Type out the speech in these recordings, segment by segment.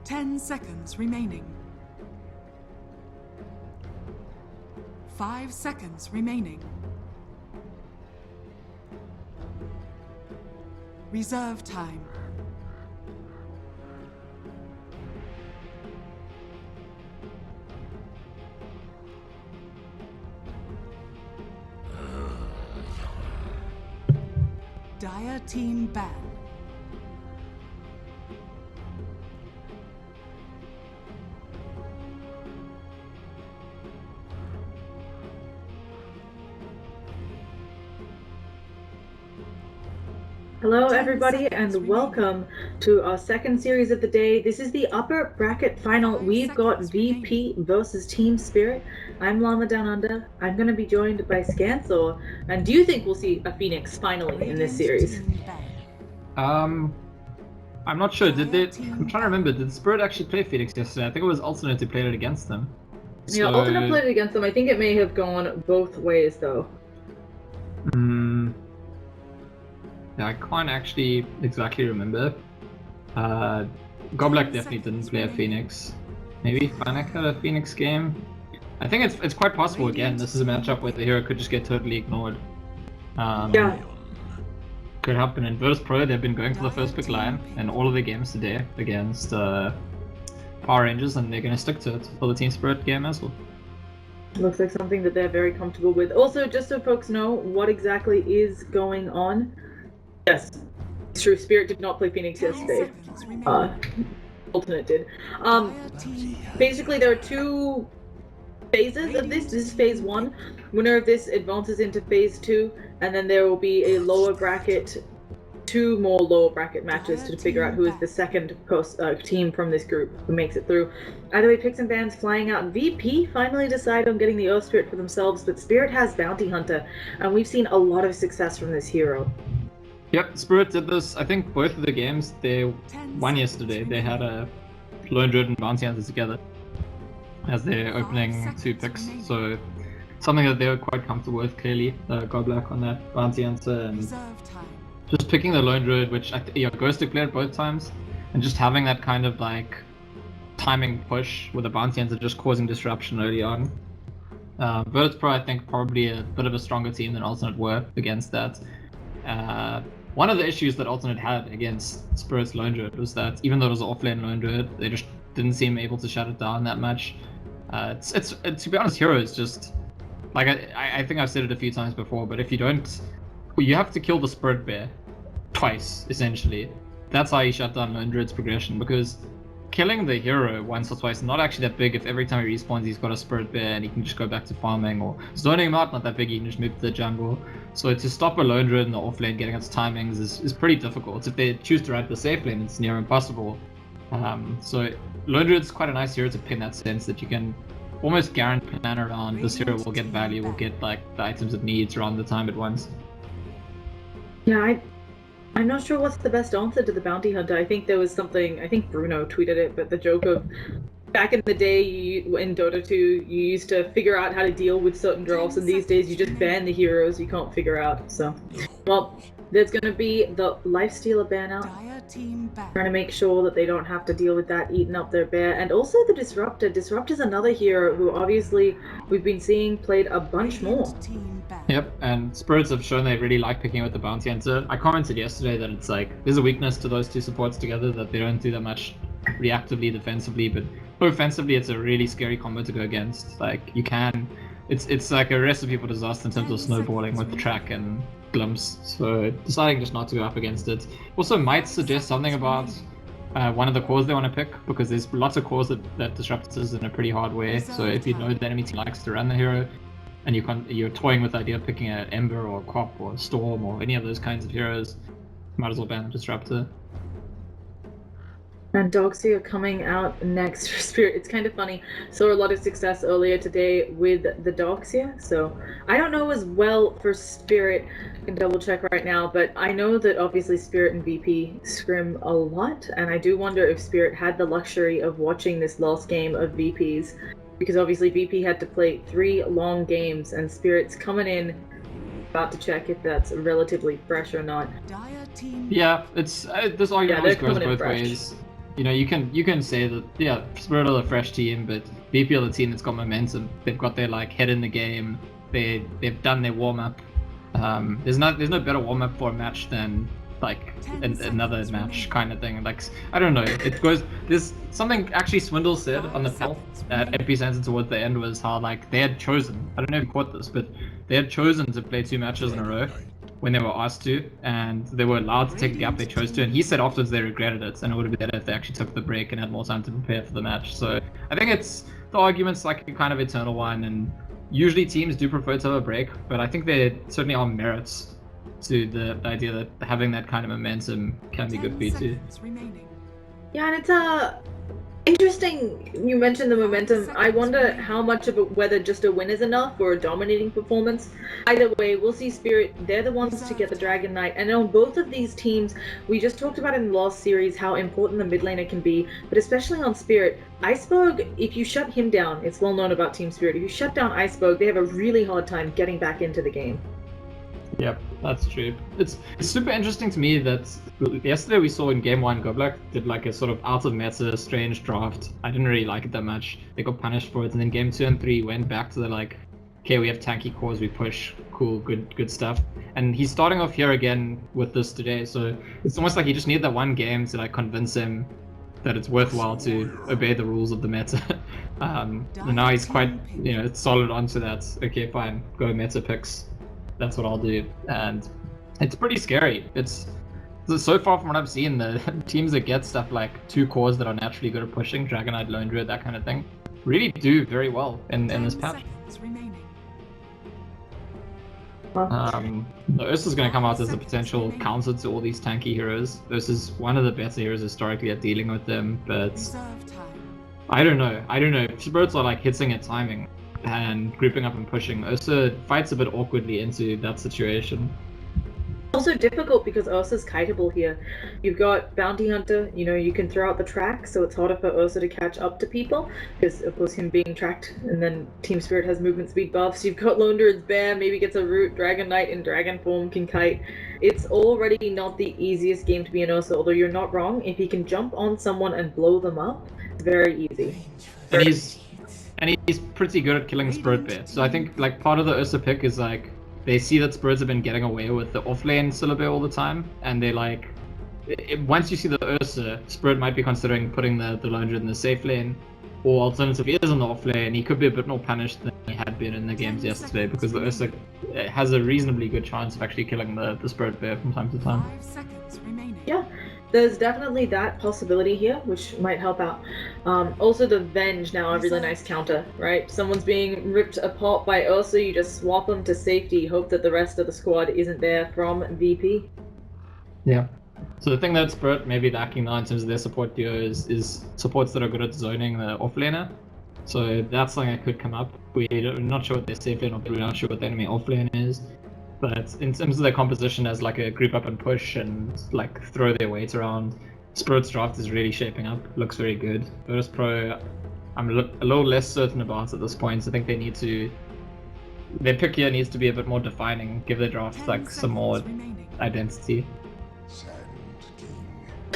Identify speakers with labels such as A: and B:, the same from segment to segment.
A: 10 seconds remaining. 5 seconds remaining. Reserve time. Dire team ban.
B: Hello everybody and welcome to our second series of the day. This is the upper bracket final. We've got VP versus Team Spirit. I'm Llama Down Under. I'm going to be joined by Scanthor. And do you think we'll see a Phoenix finally in this series?
C: I'm not sure. I'm trying to remember. Did Spirit actually play Phoenix yesterday? I think it was Alternate who played it against them.
B: Yeah, Alternate played it against them. I think it may have gone both ways though.
C: Yeah, I can't actually exactly remember. Goblak definitely didn't play a Phoenix. Maybe Fanak had a Phoenix game. I think it's quite possible again. This is a matchup where the hero could just get totally ignored.
B: Yeah.
C: Could happen in Virtus.Pro. They've been going for the first pick line in all of their games today against Power Rangers, and they're going to stick to it for the Team Spirit game as well.
B: Looks like something that they're very comfortable with. Also, just so folks know what exactly is going on. Yes, it's true. Spirit did not play Phoenix yesterday. Alternate did. Basically, there are two phases of this. This is phase 1. Winner of this advances into phase 2, and then there will be a lower bracket, 2 more lower bracket matches to figure out who is the second team from this group who makes it through. Either way, picks and bans flying out. VP finally decide on getting the Earth Spirit for themselves, but Spirit has Bounty Hunter, and we've seen a lot of success from this hero.
C: Yep, Spirit did this. I think both of the games they won yesterday. They had a Lone Druid and Bounty Hunter together as their opening 2 picks. So something that they were quite comfortable with, clearly. Goblak on that Bounty Hunter and just picking the Lone Druid, which Ghostic played both times, and just having that kind of like timing push with the Bounty Hunter just causing disruption early on. Virtus.Pro, I think, probably a bit of a stronger team than Alternate were against that. One of the issues that Alternate had against Spirit's Lone Druid was that even though it was an offlane Lone Druid, they just didn't seem able to shut it down that much. It's to be honest, Hero is just like I think I've said it a few times before, but if you don't, you have to kill the Spirit Bear twice essentially. That's how you shut down Lone Druid's progression, because killing the hero once or twice is not actually that big if every time he respawns he's got a Spirit Bear and he can just go back to farming, or zoning him out, not that big, he can just move to the jungle. So to stop a Lone Druid in the off lane getting its timings is pretty difficult. If they choose to run the safe lane, it's near impossible. So Lone Druid's quite a nice hero to pick in that sense that you can almost guarantee plan around this hero will get value, will get like the items it needs around the time it wants.
B: Yeah, I'm not sure what's the best answer to the Bounty Hunter. I think there was something, I think Bruno tweeted it, but the joke of back in the day in Dota 2, you used to figure out how to deal with certain drops, and these days you just ban the heroes you can't figure out. So, well, there's going to be the Lifestealer ban out, trying to make sure that they don't have to deal with that eating up their bear, and also the Disruptor. Disruptor's another hero who obviously we've been seeing played a bunch more.
C: Yep, and Spirits have shown they really like picking with the Bounty Hunter. I commented yesterday that it's like there's a weakness to those two supports together, that they don't do that much reactively, defensively, but offensively it's a really scary combo to go against. Like you can, it's like a recipe for disaster in terms of snowballing with the track and glimpse. So deciding just not to go up against it also might suggest something about one of the cores they want to pick, because there's lots of cores that disrupt us in a pretty hard way. So if you know the enemy team likes to run the hero, and you're toying with the idea of picking an Ember or a Cop or a Storm or any of those kinds of heroes, might as well ban the Disruptor.
B: And Doxia coming out next for Spirit. It's kind of funny. Saw a lot of success earlier today with the Doxia. So I don't know as well for Spirit. I can double check right now, but I know that obviously Spirit and VP scrim a lot, and I do wonder if Spirit had the luxury of watching this last game of VP's, because obviously VP had to play 3 long games, and Spirit's coming in. About to check if that's relatively fresh or not.
C: Yeah, it's this argument always goes both ways. you know, you can say that, yeah, Spirit are a fresh team, but VP are the team that's got momentum. They've got their like head in the game. They've done their warm up. There's no better warm up for a match than like another match kind of thing. Like, I don't know, it goes. There's something actually Swindle said on the panel at Epicenter towards the end was how like they had chosen. I don't know if you caught this, but they had chosen to play 2 matches in a row when they were asked to, and they were allowed to take the gap they chose to. And he said afterwards they regretted it, and it would have been better if they actually took the break and had more time to prepare for the match. So I think it's the argument's like a kind of eternal one, and usually teams do prefer to have a break, but I think there certainly are merits to the idea that having that kind of momentum can be good for you too.
B: Yeah, and it's interesting you mentioned the momentum. I wonder how much of it, whether just a win is enough or a dominating performance. Either way, we'll see Spirit. They're the ones to get the Dragon Knight. And on both of these teams, we just talked about in the last series how important the mid laner can be, but especially on Spirit. Iceberg, if you shut him down, it's well known about Team Spirit, if you shut down Iceberg, they have a really hard time getting back into the game.
C: Yep, that's true. It's super interesting to me that yesterday we saw in game 1 Goblik did like a sort of out of meta strange draft. I didn't really like it that much. They got punished for it, and then game 2 and 3 went back to the like, okay, we have tanky cores, we push, cool, good stuff. And he's starting off here again with this today, so it's almost like he just needed that one game to like convince him that it's worthwhile to obey the rules of the meta. And now he's quite, you know, solid onto that. Okay, fine, go meta picks. That's what I'll do, and it's pretty scary. It's so far from what I've seen, the teams that get stuff like 2 cores that are naturally good at pushing, Dragon Knight, Lone Druid, that kind of thing, really do very well in this patch. The Ursa's going to come out as a potential counter to all these tanky heroes. Ursa's one of the better heroes historically at dealing with them, but I don't know. Spirits are like hitting at timing and grouping up and pushing. Ursa fights a bit awkwardly into that situation.
B: Also difficult because Ursa's kiteable here. You've got Bounty Hunter, you know, you can throw out the track, so it's harder for Ursa to catch up to people, because of course him being tracked, and then Team Spirit has movement speed buffs. You've got Lone Druid's Bear, maybe gets a root, Dragon Knight in dragon form can kite. It's already not the easiest game to be in Ursa, although you're not wrong. If he can jump on someone and blow them up, it's very easy.
C: And he's pretty good at killing Spirit Bear. So I think like part of the Ursa pick is like they see that Spirits have been getting away with the off-lane Syllabare all the time, and they like once you see the Ursa, Spirit might be considering putting the Lone Druid in the safe lane, or alternatively, he is on the off lane. He could be a bit more punished than he had been in the games yesterday, because the Ursa has a reasonably good chance of actually killing the Spirit Bear from time to time.
A: 5 seconds remaining.
B: Yeah, there's definitely that possibility here, which might help out. Also, the Venge now a really nice counter, right? Someone's being ripped apart by Ursa, you just swap them to safety, hope that the rest of the squad isn't there from VP.
C: Yeah. So the thing that Spirit may be lacking now in terms of their support duo is supports that are good at zoning the offlaner. So that's something that could come up. We're not sure what their safe lane or we're not sure what the enemy offlane is. But in terms of their composition as like a group up and push and like throw their weight around, Spirit's draft is really shaping up. Looks very good. Virtus.Pro, I'm a little less certain about at this point. I think they need to. Their pick here needs to be a bit more defining. Give their draft like some more identity.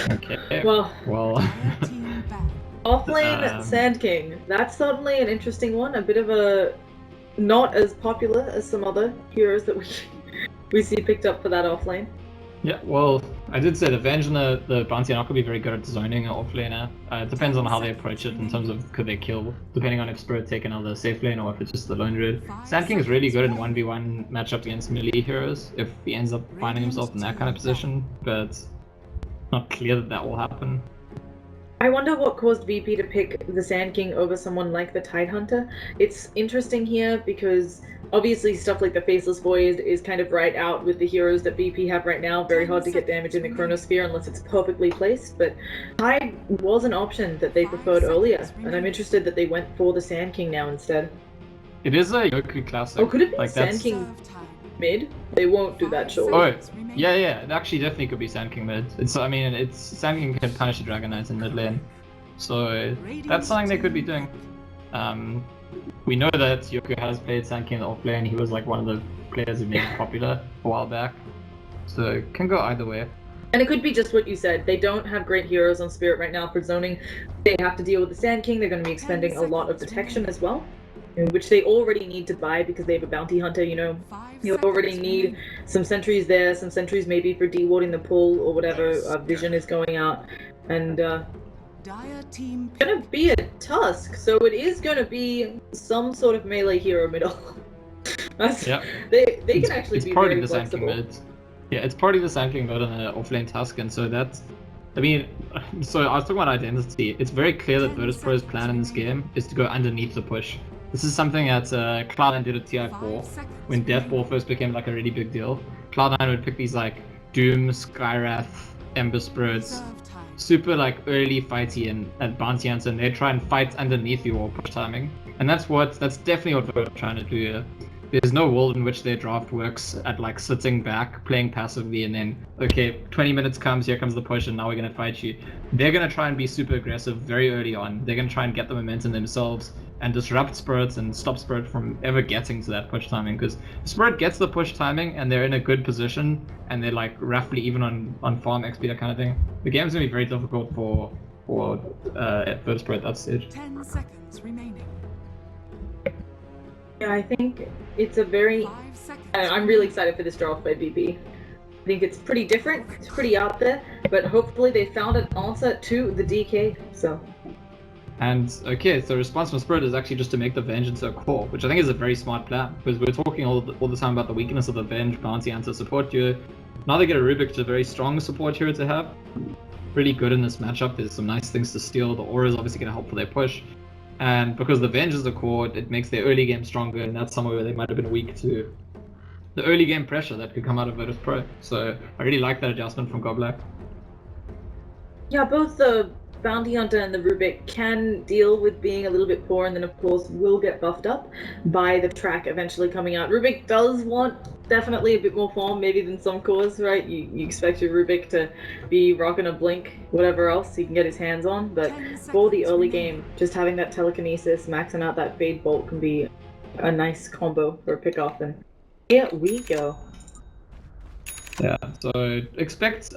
C: Okay.
B: Well.
A: Team back.
B: Offlane Sand King. That's certainly an interesting one. A bit of a not as popular as some other heroes that we see picked up for that offlane.
C: Yeah, well, I did say the Venge and the Bounty Hunter could be very good at zoning an offlaner. It depends on how they approach it in terms of could they kill, depending on if Spirit take another safe lane or if it's just the Lone Druid. Sand King is really good in 1v1 matchup against melee heroes if he ends up finding himself in that kind of position, but not clear that will happen.
B: I wonder what caused VP to pick the Sand King over someone like the Tidehunter. It's interesting here because obviously stuff like the Faceless Void is kind of right out with the heroes that VP have right now. Very hard to get damage in the Chronosphere unless it's perfectly placed, but Tide was an option that they preferred earlier, and I'm interested that they went for the Sand King now instead.
C: It is a Yoku classic.
B: Oh, could it be
C: like
B: Sand King mid? They won't do that, surely.
C: Oh, yeah, it actually definitely could be Sand King mid. It's Sand King can punish the Dragon Knight in mid lane, so that's something they could be doing. We know that Yoku has played Sand King in the off lane. He was like one of the players who made it popular a while back, so it can go either way.
B: And it could be just what you said. They don't have great heroes on Spirit right now for zoning. They have to deal with the Sand King. They're going to be expending a lot of protection as well, which they already need to buy because they have a bounty hunter, you know. You already need some sentries there, some sentries maybe for dewarding the pool or whatever vision is going out. And it's going to be a Tusk, so it is going to be some sort of melee hero middle.
C: Yeah.
B: They can actually be very flexible.
C: Yeah, it's part of the Sand King mode on the offlane Tusk, and so that's... I mean, so I was talking about identity. It's very clear that Virtus.Pro's plan in this game is to go underneath the push. This is something that Cloud9 did at TI4, when Deathball first became like a really big deal. Cloud9 would pick these like Doom, Skywrath, Ember Spirits, super like early fighty and bounty hunter, and they try and fight underneath your push timing. And that's definitely what we're trying to do here. There's no world in which their draft works at like sitting back, playing passively, and then, okay, 20 minutes comes, here comes the push, and now we're going to fight you. They're going to try and be super aggressive very early on. They're going to try and get the momentum themselves and disrupt Spirit and stop Spirit from ever getting to that push timing. Because Spirit gets the push timing and they're in a good position and they're like roughly even on farm XP, that kind of thing. The game's going to be very difficult for Virtus.Pro at that stage.
A: 10 seconds remaining.
B: Yeah, I think it's a very... I'm really excited for this draft by BP. I think it's pretty different, it's pretty out there, but hopefully they found an answer to the DK, so...
C: And, okay, so the response from Spirit is actually just to make the Venge into a core, which I think is a very smart plan, because we're talking all the time about the weakness of the Venge, bounty hunter support hero. Now they get a Rubik, which is a very strong support hero to have. Really good in this matchup, there's some nice things to steal, the aura is obviously going to help for their push. And because the Venge is the core, it makes their early game stronger, and that's somewhere where they might have been weak to the early game pressure that could come out of Virtus.Pro. So I really like that adjustment from Goblak.
B: Yeah, both the Bounty Hunter and the Rubik can deal with being a little bit poor, and then of course will get buffed up by the track eventually coming out. Rubik does want definitely a bit more form maybe than some cores, right? You expect your Rubik to be rocking a blink, whatever else he can get his hands on, but for the early game, just having that telekinesis, maxing out that Fade Bolt can be a nice combo for a pick-off, and here we go.
C: Yeah, so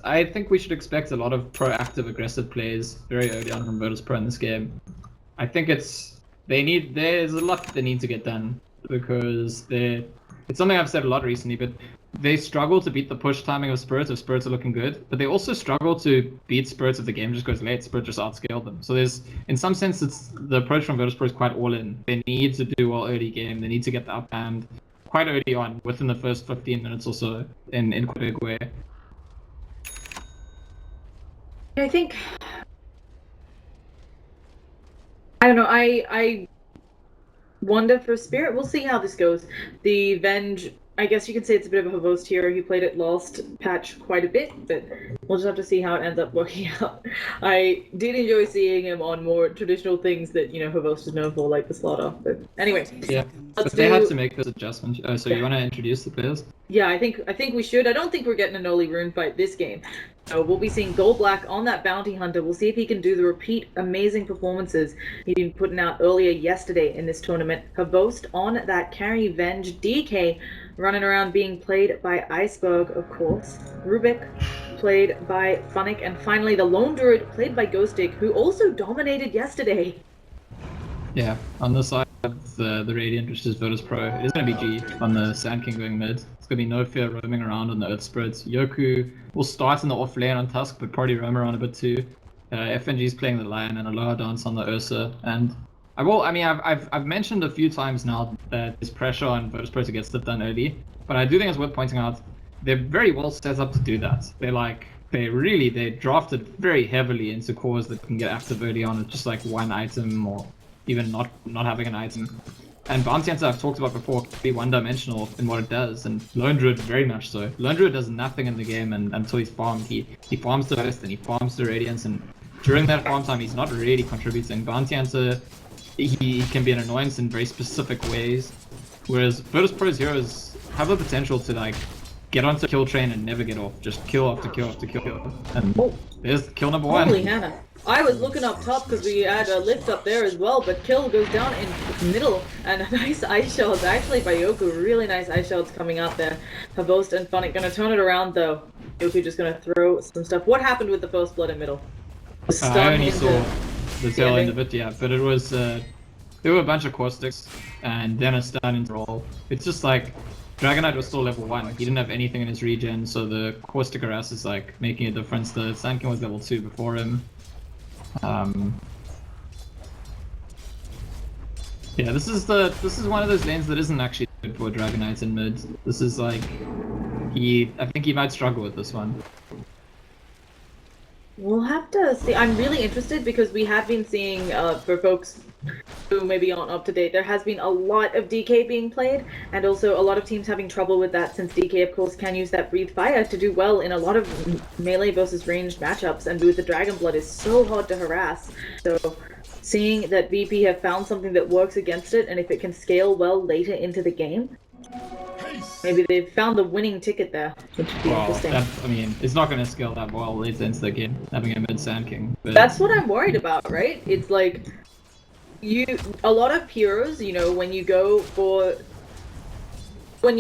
C: I think we should expect a lot of proactive, aggressive plays very early on from Virtus.Pro in this game. I think there's a lot they need to get done, because it's something I've said a lot recently, but they struggle to beat the push timing of Spirits if Spirits are looking good, but they also struggle to beat Spirits if the game just goes late. Spirits just outscale them. So in some sense, the approach from Virtus.Pro is quite all in. They need to do well early game, they need to get the upper hand quite early on, within the first 15 minutes or so, in quite a big way.
B: I think... I don't know, I wonder for Spirit. We'll see how this goes. The Venge, I guess you could say it's a bit of a Havost hero. He played it last patch quite a bit, but we'll just have to see how it ends up working out. I did enjoy seeing him on more traditional things that, you know, Havost is known for, like the Slaughter. But anyway,
C: yeah, but they had to make this adjustment. So you want to introduce the players? Yeah,
B: I think we should. I don't think we're getting an early rune fight this game. So we'll be seeing Goldblack on that Bounty Hunter. We'll see if he can do the repeat amazing performances he'd been putting out earlier yesterday in this tournament. Havost on that carry Venge. DK running around being played by Iceberg, of course. Rubik played by Funnick. And finally the Lone Druid played by Ghostic, who also dominated yesterday.
C: Yeah, on the side of the Radiant, which is Virtus.Pro, it is going to be G on the Sand King going mid. It's going to be no fear roaming around on the Earth Spirits. Yoku will start in the off lane on Tusk, but probably roam around a bit too. FNG's playing the Lion and Aloha Dance on the Ursa. And I've mentioned a few times now that there's pressure on Virtus.Pro to get stuff done early, but I do think it's worth pointing out they're very well set up to do that. They drafted very heavily into cores that can get active early on with just like one item, or even not having an item. And Bounty Hunter, I've talked about before, can be one-dimensional in what it does, and Lone Druid very much so. Lone Druid does nothing in the game until he's farmed. He farms the West and he farms the Radiance, and during that farm time he's not really contributing. Bounty Hunter, he can be an annoyance in very specific ways, whereas Virtus.Pro's heroes have the potential to like get onto kill train and never get off. Just kill after kill after kill. And
B: Oh.
C: there's kill number 1.
B: Holy Hannah. I was looking up top because we had a lift up there as well, but kill goes down in middle, and a nice ice shields actually by Yoku. Really nice ice shields coming out there. Havost and Funnick gonna turn it around though. Yoku just gonna throw some stuff. What happened with the first blood in middle?
C: I only saw the tail end of it, yeah, but it was there were a bunch of caustics and then a stun into roll. It's just like Dragonite was still level 1. He didn't have anything in his regen, so the caustic harass is like making a difference. The Sand King was level 2 before him. Yeah, this is one of those lanes that isn't actually good for Dragonites in mid. This is like I think he might struggle with this one.
B: We'll have to see. I'm really interested because we have been seeing, for folks who maybe aren't up to date, there has been a lot of DK being played, and also a lot of teams having trouble with that since DK, of course, can use that Breathe Fire to do well in a lot of melee versus ranged matchups, and with the Dragon Blood is so hard to harass. So seeing that VP have found something that works against it, and if it can scale well later into the game, maybe they've found the winning ticket there, which would be interesting.
C: I mean, it's not going to scale that well later into the game, having a mid Sand King. But...
B: That's what I'm worried about, right? It's like, a lot of heroes, you know, when you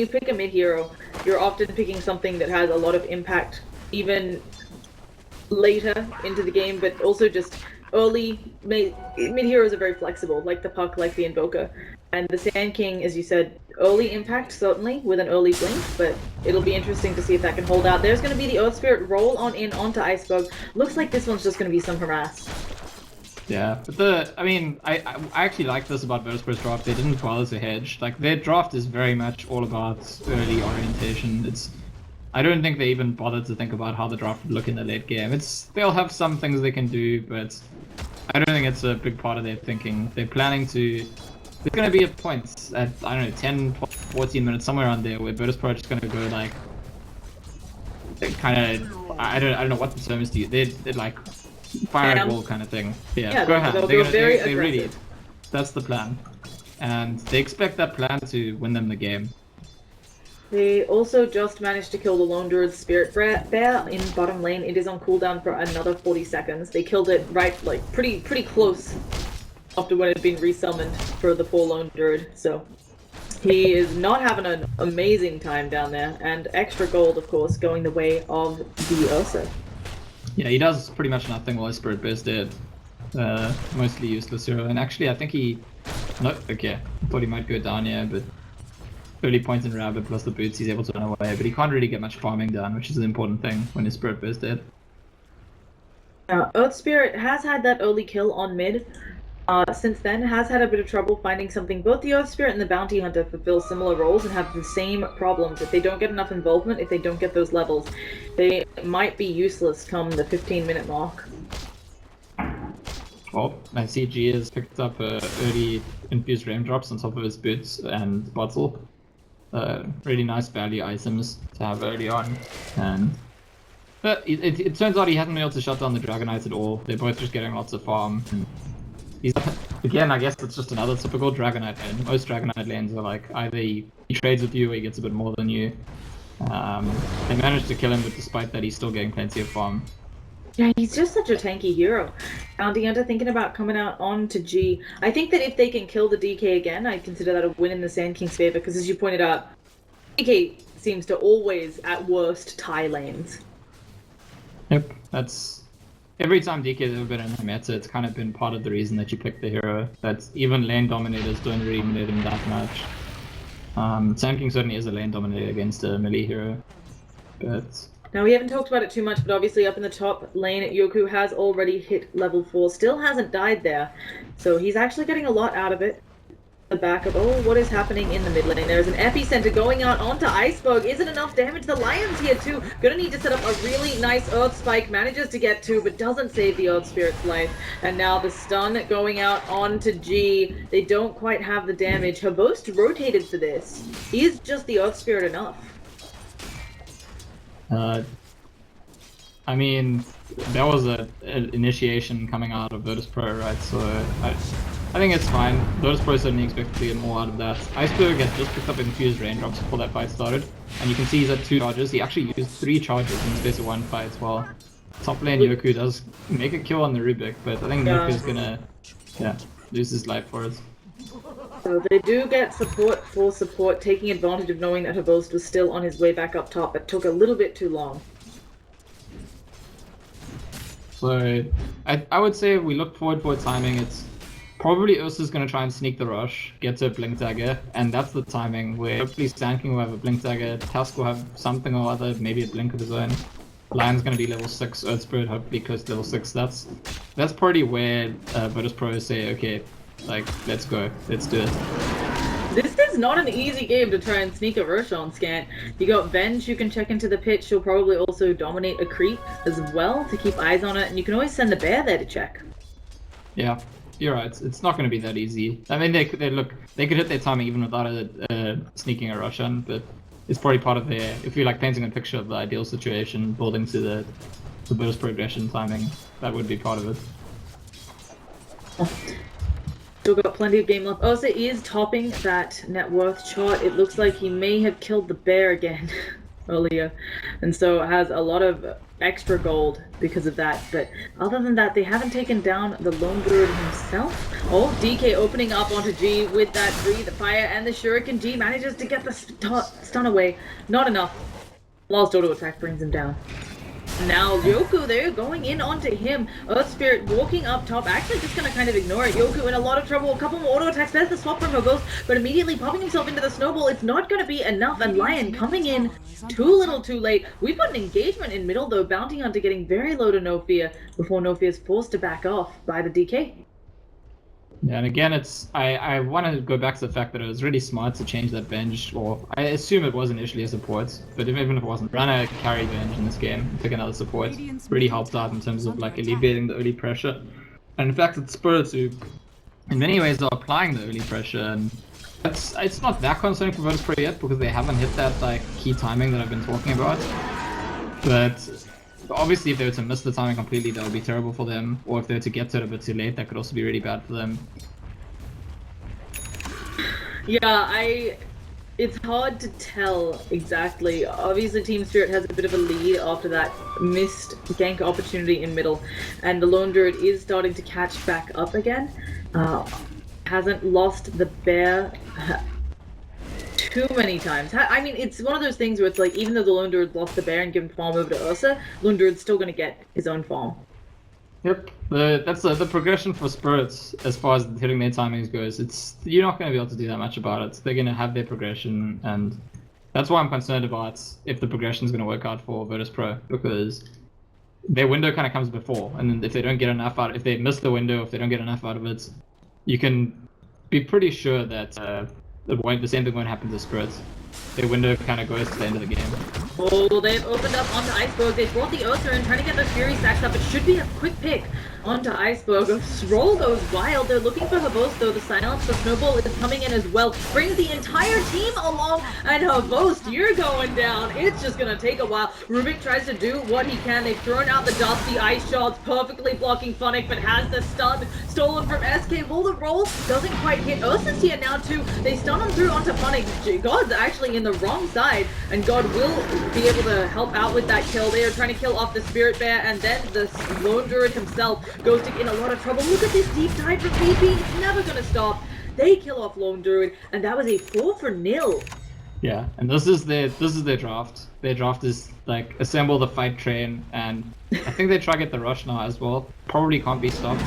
B: pick a mid hero, you're often picking something that has a lot of impact, even later into the game, but also just early mid heroes are very flexible, like the Puck, like the Invoker. And the Sand King, as you said, early impact, certainly, with an early blink, but it'll be interesting to see if that can hold out. There's going to be the Earth Spirit roll on in onto Iceberg. Looks like this one's just going to be some harass.
C: Yeah, but I actually like this about Virtus.Pro's draft. They didn't bother to hedge. Like, their draft is very much all about early orientation. I don't think they even bothered to think about how the draft would look in the late game. They'll have some things they can do, but I don't think it's a big part of their thinking. They're planning to... There's going to be a point at, I don't know, 10, 14 minutes, somewhere around there, where Virtus.Pro are just going to go like... kind of... I don't know what the term is to use. They're like... fire at wall kind of thing. Yeah, go ham. They really... That's the plan. And they expect that plan to win them the game.
B: They also just managed to kill the Lone Druid's Spirit Bear in bottom lane. It is on cooldown for another 40 seconds. They killed it right, like, pretty close after when it had been resummoned for the poor Lone Druid, so he is not having an amazing time down there, and extra gold, of course, going the way of the Ursa. Yeah,
C: he does pretty much nothing while his Spirit Bear's dead. Mostly useless hero, and actually I think he... No, okay, I thought he might go down here, but early points in Rabbit plus the boots, he's able to run away, but he can't really get much farming done, which is an important thing when his Spirit Bear's dead.
B: Earth Spirit has had that early kill on mid. Since then, has had a bit of trouble finding something. Both the Earth Spirit and the Bounty Hunter fulfill similar roles and have the same problems. If they don't get enough involvement, if they don't get those levels, they might be useless come the 15-minute mark.
C: Oh, I see G has picked up early infused raindrops on top of his boots and bottle. Really nice value items to have early on. And but it turns out he hasn't been able to shut down the Dragonites at all. They're both just getting lots of farm. He's, again, I guess it's just another typical Dragonite lane. Most Dragonite lanes are like, either he trades with you or he gets a bit more than you. They managed to kill him, but despite that he's still getting plenty of farm.
B: Yeah, he's just such a tanky hero. Bounty Hunter thinking about coming out onto G. I think that if they can kill the DK again, I'd consider that a win in the Sand King's favor, because as you pointed out, DK seems to always, at worst, tie lanes.
C: Yep, that's... Every time DK has ever been in the meta, it's kind of been part of the reason that you pick the hero. That even lane dominators don't really dominate him that much. Sand King certainly is a lane dominator against a melee hero, but...
B: Now, we haven't talked about it too much, but obviously up in the top lane, Yoku has already hit level 4, still hasn't died there, so he's actually getting a lot out of it. The back of, oh, what is happening in the mid lane? There's an epicenter going out onto Iceberg. Isn't enough damage. The Lions here too. Gonna need to set up a really nice Earth Spike. Manages to get 2, but doesn't save the Earth Spirit's life. And now the stun going out onto G. They don't quite have the damage. Havost rotated for this. Is just the Earth Spirit enough?
C: I mean, there was an initiation coming out of Virtus.Pro, right? So I I think it's fine. Virtus.Pro certainly expected to get more out of that. Iceberg had just picked up infused raindrops before that fight started, and you can see he's at 2 charges. He actually used 3 charges in the space of 1 fight as well. Top lane Yoku does make a kill on the Rubik, but I think Yoku's gonna lose his life for it.
B: So they do get support for support, taking advantage of knowing that Herbost was still on his way back up top. It took a little bit too long.
C: So I would say if we look forward for timing, it's probably Ursa's going to try and sneak the rush, get to a Blink Dagger, and that's the timing where hopefully Stan King will have a Blink Dagger, Tusk will have something or other, maybe a Blink of his own. Lion's going to be level 6, Earth Spirit hopefully goes to level 6. That's probably where Virtus.Pro say, okay, like, let's go, let's do it.
B: This is not an easy game to try and sneak a rush on, Scant. You got Venge, you can check into the pit. She'll probably also dominate a creep as well to keep eyes on it, and you can always send the bear there to check.
C: Yeah, you're right. It's not going to be that easy. I mean, they could hit their timing even without sneaking a rush on, but it's probably part of their, if you're like painting a picture of the ideal situation, building to the burst progression timing, that would be part of it.
B: Still got plenty of game left. Ursa is topping that net worth chart. It looks like he may have killed the bear again earlier, and so has a lot of extra gold because of that. But other than that, they haven't taken down the Lone Druid himself. Oh, DK opening up onto G with that 3, the fire, and the Shuriken. G manages to get the stun away. Not enough. Lost auto attack brings him down. Now Yoku there going in onto him. Earth Spirit walking up top, actually just gonna kind of ignore it. Yoku in a lot of trouble. A couple more auto attacks. There's the swap from Herbost, but immediately popping himself into the snowball. It's not gonna be enough, and Lion coming in too little too late. We've got an engagement in middle though. Bounty Hunter getting very low to No Fear before No Fear is forced to back off by the DK.
C: Yeah, and again, I want to go back to the fact that it was really smart to change that Venge, or I assume it was initially a support, but even if it wasn't, run a carry Venge in this game, pick another support, really helped out in terms of like alleviating the early pressure. And in fact, it's Spirits who, in many ways, are applying the early pressure, and it's not that concerning for Virtus.Pro yet because they haven't hit that like key timing that I've been talking about. But obviously, if they were to miss the timing completely, that would be terrible for them. Or if they were to get to it a bit too late, that could also be really bad for them.
B: Yeah, it's hard to tell exactly. Obviously, Team Spirit has a bit of a lead after that missed gank opportunity in middle, and the Lone Druid is starting to catch back up again. Hasn't lost the bear too many times. I mean, it's one of those things where it's like, even though the Lone Druid lost the bear and given farm over to Ursa, Lone Druid's still going to get his own farm.
C: Yep, that's the progression for Spirits as far as hitting their timings goes. You're not going to be able to do that much about it. They're going to have their progression, and that's why I'm concerned about if the progression is going to work out for Virtus.Pro, because their window kind of comes before, and then if they don't get enough out, if they miss the window, if they don't get enough out of it, you can be pretty sure that the same thing won't happen to Spirits. Their window kind of goes to the end of the game.
B: Oh, they've opened up onto Iceberg. They brought the Ursa in, trying to get those Fury stacks up. It should be a quick pick onto Iceberg. Roll goes wild. They're looking for Herbost, though. The silence, the snowball is coming in as well. Brings the entire team along, and Herbost, you're going down. It's just gonna take a while. Rubik tries to do what he can. They've thrown out the dusty ice shots, perfectly blocking Funnick, but has the stun stolen from SK. Will the roll doesn't quite hit. Ursa's here now, too. They stun him through onto Funnick. God's actually in the wrong side, and God will be able to help out with that kill. They are trying to kill off the Spirit Bear, and then the Lone Druid himself goes to get in a lot of trouble. Look at this deep dive from VP. It's never going to stop. They kill off Lone Druid, and that was a 4-0.
C: Yeah, and this is their draft. Their draft is like assemble the fight train, and I think they try to get the rush now as well. Probably can't be stopped.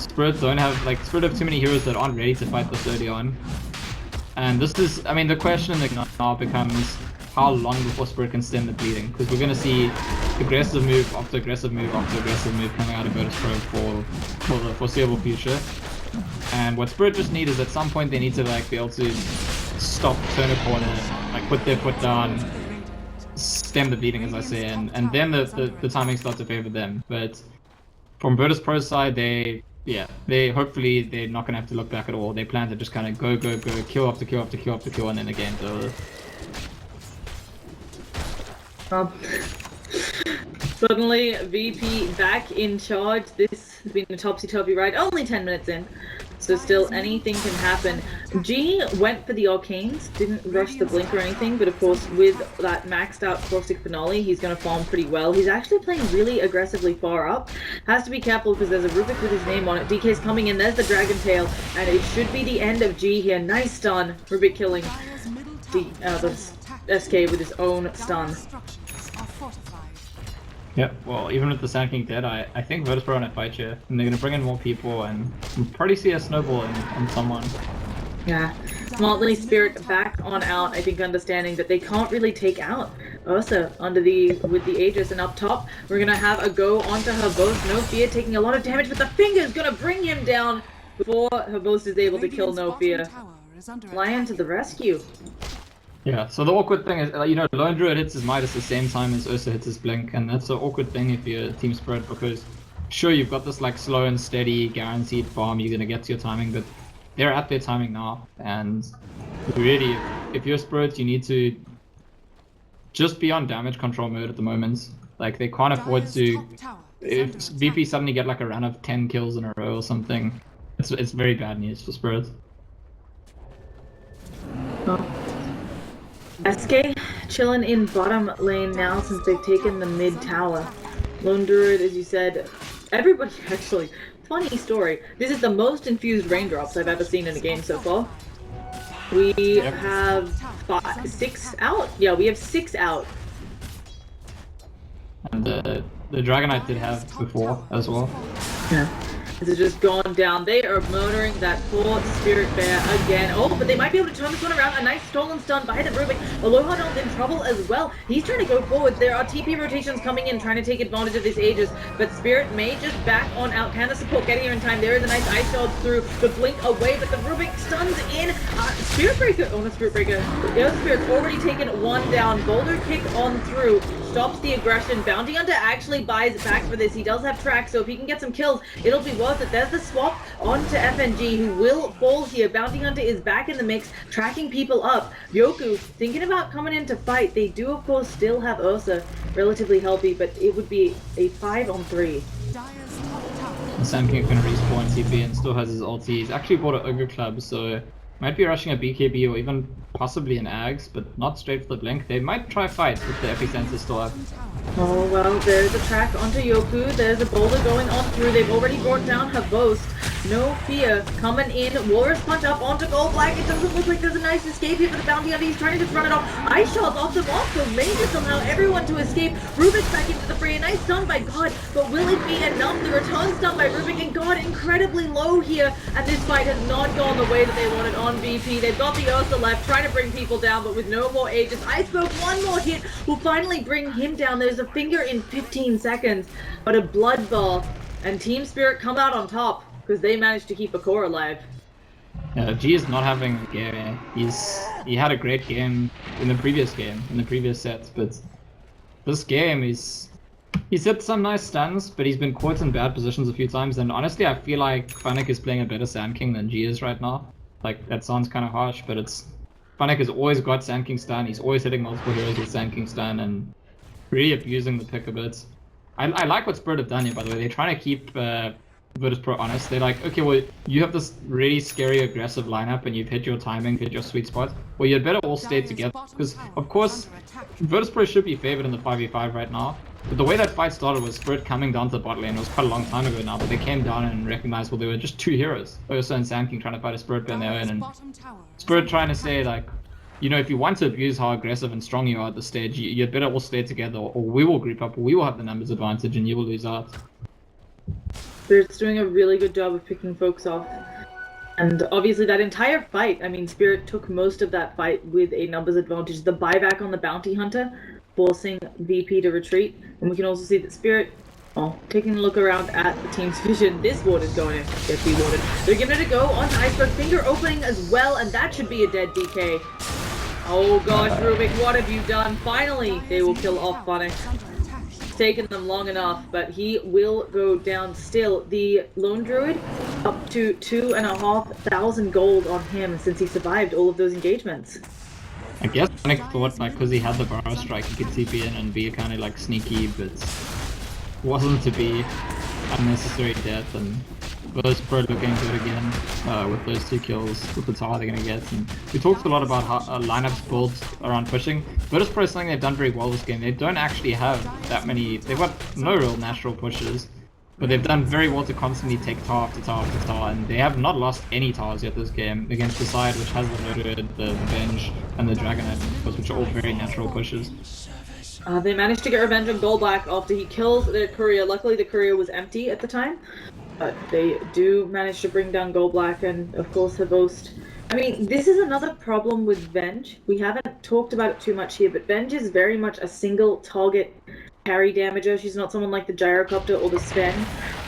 C: Spirit have too many heroes that aren't ready to fight this early on. And this is, I mean, the question now becomes how long before Spirit can stem the bleeding, because we're going to see aggressive move after aggressive move after aggressive move coming out of Virtus.Pro for the foreseeable future. And what Spirit just need is at some point they need to like be able to stop, turn a corner, like put their foot down, stem the bleeding, as I say, and then the timing starts to favor them. But from Virtus.Pro's side, they hopefully they're not going to have to look back at all. They plan to just kind of go, kill after kill after kill after kill, and then the game's over.
B: Suddenly, VP back in charge. This has been a topsy-turvy ride. Only 10 minutes in. So still anything can happen. G went for the Arcanes, didn't rush the blink or anything, but of course with that maxed out caustic finale, he's going to farm pretty well. He's actually playing really aggressively far up. Has to be careful because there's a Rubik with his name on it. DK's coming in, there's the Dragon Tail, and it should be the end of G here. Nice stun. Rubik killing the SK with his own stun.
C: Yeah, well, even with the Sand King dead, I think Virtus.Pro on a fight here, and they're going to bring in more people, and we'll probably see a snowball on someone.
B: Yeah, smartly Spirit back on out, I think understanding that they can't really take out Ursa with the Aegis, and up top, we're going to have a go onto Herbost. No Fear taking a lot of damage, but the finger's going to bring him down before Herbost is able to kill No Fear. Lion to the rescue.
C: Yeah, so the awkward thing is, you know, Lone Druid hits his Midas the same time as Ursa hits his Blink, and that's an awkward thing if you're Team Spirit, because sure, you've got this like slow and steady guaranteed farm, you're gonna get to your timing, but they're at their timing now, and really, if you're Spirit, you need to just be on damage control mode at the moment. Like, they can't afford to, if VP suddenly get like a run of 10 kills in a row or something, it's very bad news for Spirit.
B: Oh. SK chilling in bottom lane now since they've taken the mid tower. Lone Druid, as you said, everybody actually, funny story. This is the most infused raindrops I've ever seen in a game so far. We have 6 out? Yeah, we have 6 out.
C: And the Dragonite did have before as well.
B: Yeah. This has just gone down. They are murdering that poor Spirit Bear again. Oh, but they might be able to turn this one around. A nice stolen stun by the Rubik. Aloha Don's in trouble as well. He's trying to go forward. There are TP rotations coming in, trying to take advantage of this Aegis, but Spirit may just back on out. Can the support get here in time? There is a nice ice shot through the blink away, but the Rubik stuns in. Spirit Breaker. Oh, no, Spirit Breaker. The other Spirit's already taken one down. Boulder kick on through. Stops the aggression. Bounty Hunter actually buys back for this. He does have track, so if he can get some kills, it'll be worth it. There's the swap onto FNG, who will fall here. Bounty Hunter is back in the mix, tracking people up. Yoku thinking about coming in to fight. They do, of course, still have Ursa relatively healthy, but it would be a 5-on-3.
C: The Sand King can respawn TP and still has his ulti. He's actually bought an Ogre Club, so might be rushing a BKB or even possibly an Ags, but not straight for the blink. They might try fight with the Epicenter still up.
B: Oh, well, there's a track onto Yoku. There's a boulder going on through. They've already brought down Herbost. No Fear coming in. Walrus punch up onto Gold Black. It doesn't look like there's a nice escape here for the Bounty Hunter. He's trying to just run it off. Ice shots off the off, so manages somehow everyone to escape. Rubik's back into the fray. A nice stun by God, but will it be enough? The return stun by Rubik, and God, incredibly low here. And this fight has not gone the way that they wanted on VP. They've got the Ursa left, trying to bring people down, but with no more Aegis. Iceberg, one more hit will finally bring him down. There's a finger in 15 seconds, but a bloodbath, and Team Spirit come out on top because they managed to keep a core alive.
C: Yeah, G is not having a game. He had a great game in the previous set, but this game he's hit some nice stuns, but he's been caught in bad positions a few times, and honestly I feel like Funnick is playing a better Sand King than G is right now. Like, that sounds kind of harsh, but Funnick has always got Sand King stun. He's always hitting multiple heroes with Sand King stun and really abusing the pick a bit. I like what Spirit have done here, by the way. They're trying to keep Virtus.Pro honest. They're like, okay, well, you have this really scary, aggressive lineup, and you've hit your timing, hit your sweet spot. Well, you'd better all stay together, because, of course, Virtus.Pro should be favored in the 5v5 right now. But the way that fight started was Spirit coming down to the bot lane. It was quite a long time ago now, but they came down and recognized, well, there were just 2 heroes. Ursa and Sand King trying to fight a Spirit on their own, and Spirit trying to say, like, you know, if you want to abuse how aggressive and strong you are at this stage, you'd better all stay together, or we will group up, or we will have the numbers advantage, and you will lose out.
B: Spirit's doing a really good job of picking folks off. And obviously that entire fight, I mean, Spirit took most of that fight with a numbers advantage. The buyback on the Bounty Hunter, forcing VP to retreat. And we can also see that Spirit, taking a look around at the team's vision, this ward is going to get de-warded. They're giving it a go onto Iceberg, finger opening as well, and that should be a dead DK. Oh gosh, Rubik, what have you done? Finally, they will kill off Funnick. It's taken them long enough, but he will go down still. The Lone Druid, up to 2,500 gold on him since he survived all of those engagements.
C: I guess Funnick thought, like, because he had the Burrow Strike, he could TP in and be kind of, like, sneaky, but wasn't to be unnecessary death, and Virtus.Pro looking good again with those 2 kills, with the tower they're going to get. And we talked a lot about how lineups built around pushing. Virtus.Pro is something they've done very well this game. They don't actually have that many, they've got no real natural pushes, but they've done very well to constantly take tower after tower after tower, and they have not lost any towers yet this game against the side which has the Murdered, the Revenge, and the Dragonite, which are all very natural pushes.
B: They managed to get revenge on Goldblack after he kills their courier. Luckily the courier was empty at the time. But they do manage to bring down Goldblack, and of course Havost. I mean, this is another problem with Venge. We haven't talked about it too much here, but Venge is very much a single target carry damager. She's not someone like the Gyrocopter or the Sven,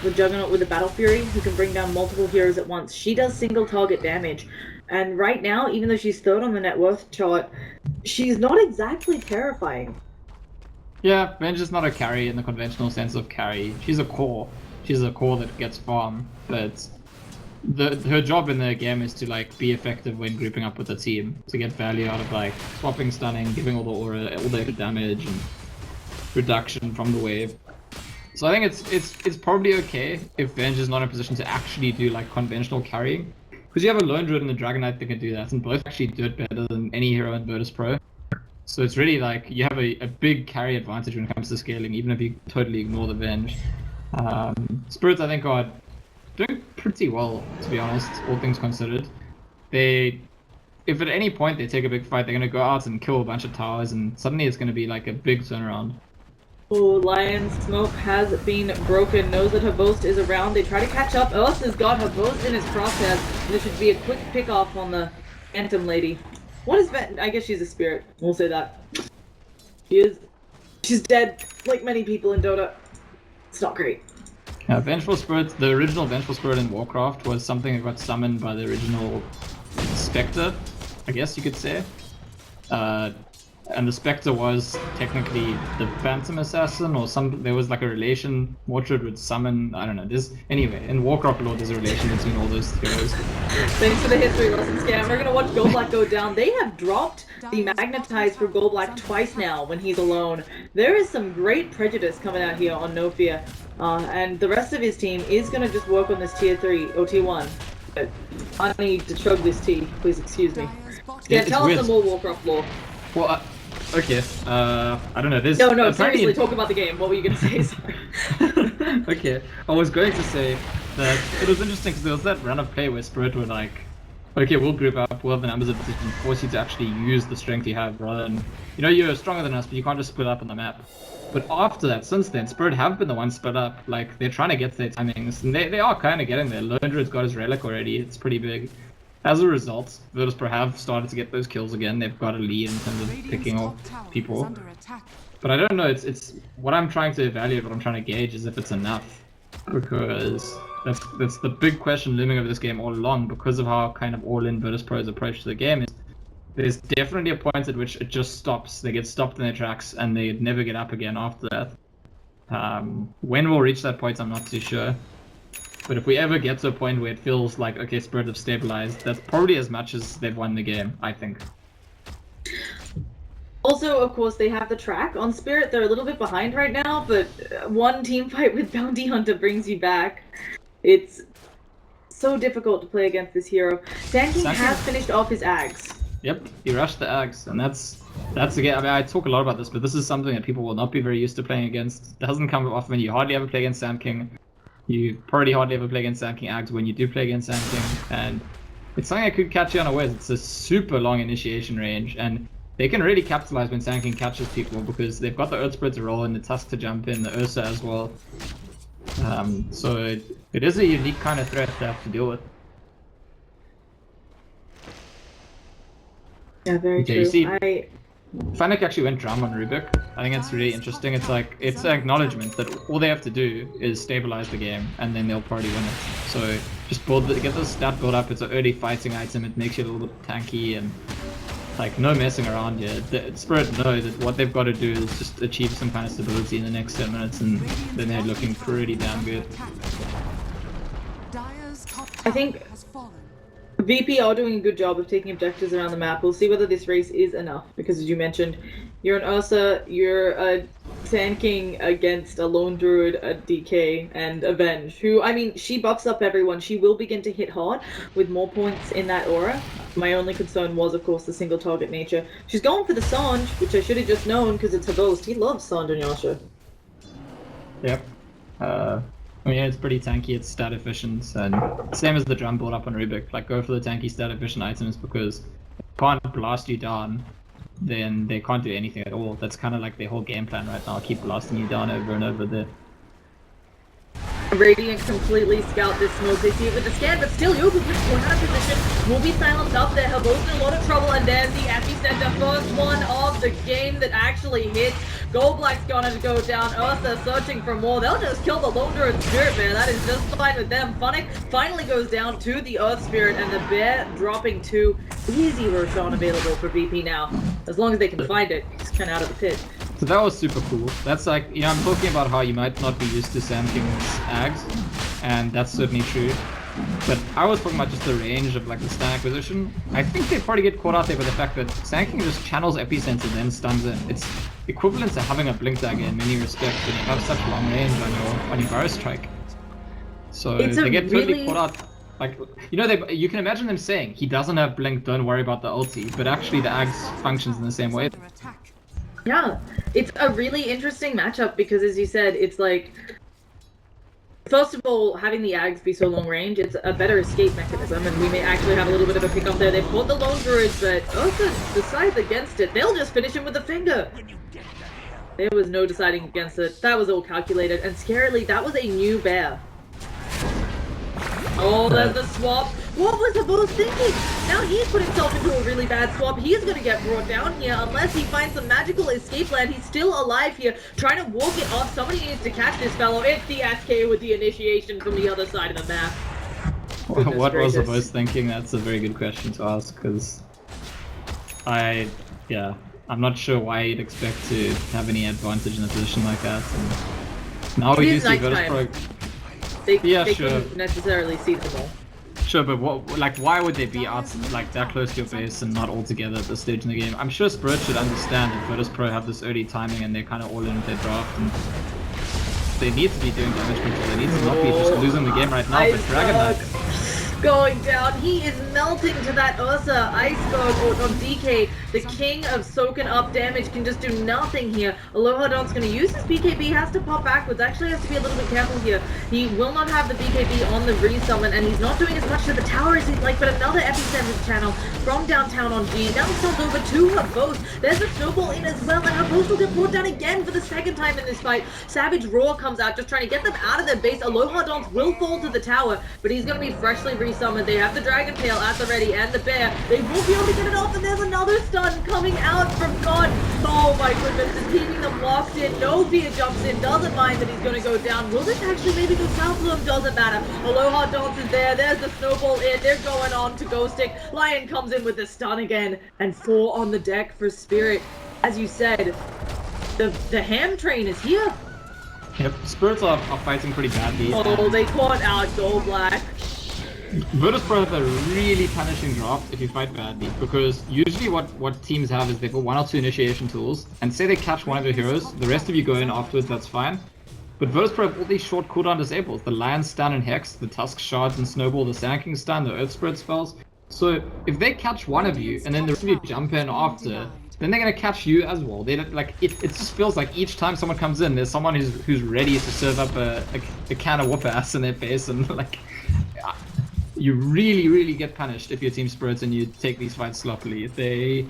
B: the Juggernaut with the Battle Fury, who can bring down multiple heroes at once. She does single target damage. And right now, even though she's third on the net worth chart, she's not exactly terrifying.
C: Yeah, Venge is not a carry in the conventional sense of carry. She's a core. She's a core that gets farm, but her job in the game is to like be effective when grouping up with the team, to get value out of like swapping, stunning, giving all the aura, all the damage and reduction from the wave. So I think it's probably okay if Venge is not in a position to actually do like conventional carrying, because you have a Lone Druid and the Dragonite that can do that, and both actually do it better than any hero in Virtus.Pro. So it's really like you have a big carry advantage when it comes to scaling, even if you totally ignore the Venge. Spirits, I think, are doing pretty well, to be honest, all things considered. If at any point they take a big fight, they're going to go out and kill a bunch of towers, and suddenly it's going to be like a big turnaround.
B: Oh, Lion's Smoke has been broken, knows that Havost is around. They try to catch up. Earth has got Havost in his crosshairs. This should be a quick pick off on the Phantom Lady. What is that? I guess she's a spirit. We'll say that. She's dead, like many people in Dota. It's not great.
C: Vengeful Spirit, the original Vengeful Spirit in Warcraft was something that got summoned by the original Spectre, I guess you could say. And the Spectre was technically the Phantom Assassin, or there was like a relation. Mortrid would summon, I don't know. Anyway, in Warcraft lore, there's a relation between all those heroes.
B: Thanks for the history lesson, Scam. We're gonna watch Goldblack go down. They have dropped the Magnetize for Goldblack twice now when he's alone. There is some great prejudice coming out here on No Fear. And the rest of his team is gonna just work on this tier 3, or tier 1. But I need to chug this tea, please excuse me. Yeah, tell us some more Warcraft lore.
C: Well, okay, I don't know, there's...
B: No, seriously, talk about the game. What were you going to say? Sorry.
C: Okay, I was going to say that it was interesting because there was that run of play where Spirit were like, okay, we'll group up, we'll have the numbers of position, force you to actually use the strength you have rather than, you know, you're stronger than us, but you can't just split up on the map. But after that, since then, Spirit have been the ones split up, like, they're trying to get their timings, and they are kind of getting there. Lone Druid's got his relic already, it's pretty big. As a result, Virtus.Pro have started to get those kills again. They've got a lead in terms of picking off people. But I don't know, it's what I'm trying to evaluate, what I'm trying to gauge is if it's enough. Because that's the big question looming over this game all along, because of how kind of all-in Virtus.Pro's approach to the game is. There's definitely a point at which it just stops. They get stopped in their tracks and they never get up again after that. When we'll reach that point, I'm not too sure. But if we ever get to a point where it feels like, okay, Spirit have stabilized, that's probably as much as they've won the game, I think.
B: Also, of course, they have the track. On Spirit, they're a little bit behind right now, but one team fight with Bounty Hunter brings you back. It's so difficult to play against this hero. Sand King has finished off his Ags.
C: Yep, he rushed the Ags, and that's again, I mean, I talk a lot about this, but this is something that people will not be very used to playing against. It doesn't come often. You hardly ever play against Sand King. You probably hardly ever play against Sand King Ags when you do play against Sand King, and it's something that could catch you unawares. It's a super long initiation range, and they can really capitalize when Sand King catches people because they've got the Earth Spirit to roll in, the Tusk to jump in, the Ursa as well. So it is a unique kind of threat to have to deal with.
B: Yeah, very true.
C: You see, Fnatic actually went drum on Rubik. I think it's really interesting. It's like, it's an acknowledgement that all they have to do is stabilize the game, and then they'll probably win it. So just get the stat build up. It's an early fighting item. It makes you a little bit tanky, and like no messing around here. The Spirit know that what they've got to do is just achieve some kind of stability in the next 10 minutes, and then they're looking pretty damn good.
B: I think VP are doing a good job of taking objectives around the map. We'll see whether this race is enough, because as you mentioned, you're an Ursa, you're a tanking against a Lone Druid, a DK, and Avenge, who, I mean, she buffs up everyone. She will begin to hit hard with more points in that aura. My only concern was, of course, the single target nature. She's going for the Sange, which I should have just known because it's her ghost. He loves Sange and Yasha.
C: Yep. I mean, it's pretty tanky, it's stat efficient, and same as the drum build up on Rubik. Like, go for the tanky stat efficient items because if they can't blast you down, then they can't do anything at all. That's kind of like their whole game plan right now, keep blasting you down over and over there.
B: Radiant completely scout this smoke. They see it with the scan, but still Yoku gets put out of position. Will be silenced up there. Have both in a lot of trouble, and there's the epicenter. First one of the game that actually hits. Gold Black's gonna go down. Ursa searching for more. They'll just kill the Lone Druid Spirit Bear. That is just fine with them. Funnick finally goes down to the Earth Spirit, and the Bear dropping 2. Easy Roshan available for VP now. As long as they can find it. He's kind of out of the pit.
C: So that was super cool. That's like, you know, I'm talking about how you might not be used to Sam King's Ags, and that's certainly true. But I was talking about just the range of like the stun acquisition. I think they probably get caught out there by the fact that Sam King just channels Epicenter and then stuns in. It's equivalent to having a blink dagger in many respects when you have such long range on your Burrow Strike. So they get totally caught out. Like, you know, you can imagine them saying, he doesn't have blink, don't worry about the ulti, but actually the Ags functions in the same way.
B: Yeah, it's a really interesting matchup because, as you said, it's like, first of all, having the Ags be so long range, it's a better escape mechanism, and we may actually have a little bit of a pick up there. They fought the Lone Druids, but Ursa decides against it. They'll just finish him with a finger. There was no deciding against it. That was all calculated, and scarily, that was a new bear. Oh, there's the swap. What was the boss thinking? Now he's put himself into a really bad swap. He's gonna get brought down here unless he finds some magical escape land. He's still alive here, trying to walk it off. Somebody needs to catch this fellow. It's the SK with the initiation from the other side of the map.
C: What was the boss thinking? That's a very good question to ask, because I'm not sure why you'd expect to have any advantage in a position like that. And now we do see Virtus.Pro.
B: They couldn't necessarily see them all.
C: Sure, but why would they be out like that close to your base and not all together at this stage in the game? I'm sure Spirit should understand that Virtus.Pro have this early timing and they're kind of all in with their draft, and they need to be doing damage control. They need to not be just losing the game right now. But Dragon Knight
B: going down. He is melting to that Ursa Iceberg on DK. The king of soaking up damage can just do nothing here. Aloha Don's going to use his BKB, has to pop backwards. Actually has to be a little bit careful here. He will not have the BKB on the resummon, and he's not doing as much to the tower as he'd like, but another epicenter channel from downtown on G. Now stunned over to her both. There's a snowball in as well, and her both will get brought down again for the second time in this fight. Savage Roar comes out, just trying to get them out of their base. Aloha Don's will fall to the tower, but he's going to be freshly resummoned. They have the Dragon Tail at the ready and the Bear. They will be able to get it off, and there's another stun coming out from God. Oh my goodness, just keeping them locked in. No fear jumps in, doesn't mind that he's going to go down. Will this actually maybe go south for him? Doesn't matter. Aloha Dance is there. There's the snowball in. They're going on to Ghost Stick. Lion comes in with the stun again, and 4 on the deck for Spirit. As you said, the ham train is here.
C: Yep, Spirits are fighting pretty badly.
B: Oh, they caught out Gold Black.
C: Virtus.Pro have a really punishing draft if you fight badly, because usually what teams have is they've got 1 or 2 initiation tools, and say they catch one of your heroes, the rest of you go in afterwards, that's fine. But Virtus.Pro have all these short cooldown disables, the Lion stun and Hex, the Tusk shards and Snowball, the Sand King stun, the Earth Spirit spells. So if they catch one of you, and then the rest of you jump in after, then they're gonna catch you as well. They like it just feels like each time someone comes in, there's someone who's ready to serve up a can of whoop ass in their face, and like you really get punished if you're Team Spirits and you take these fights sloppily. They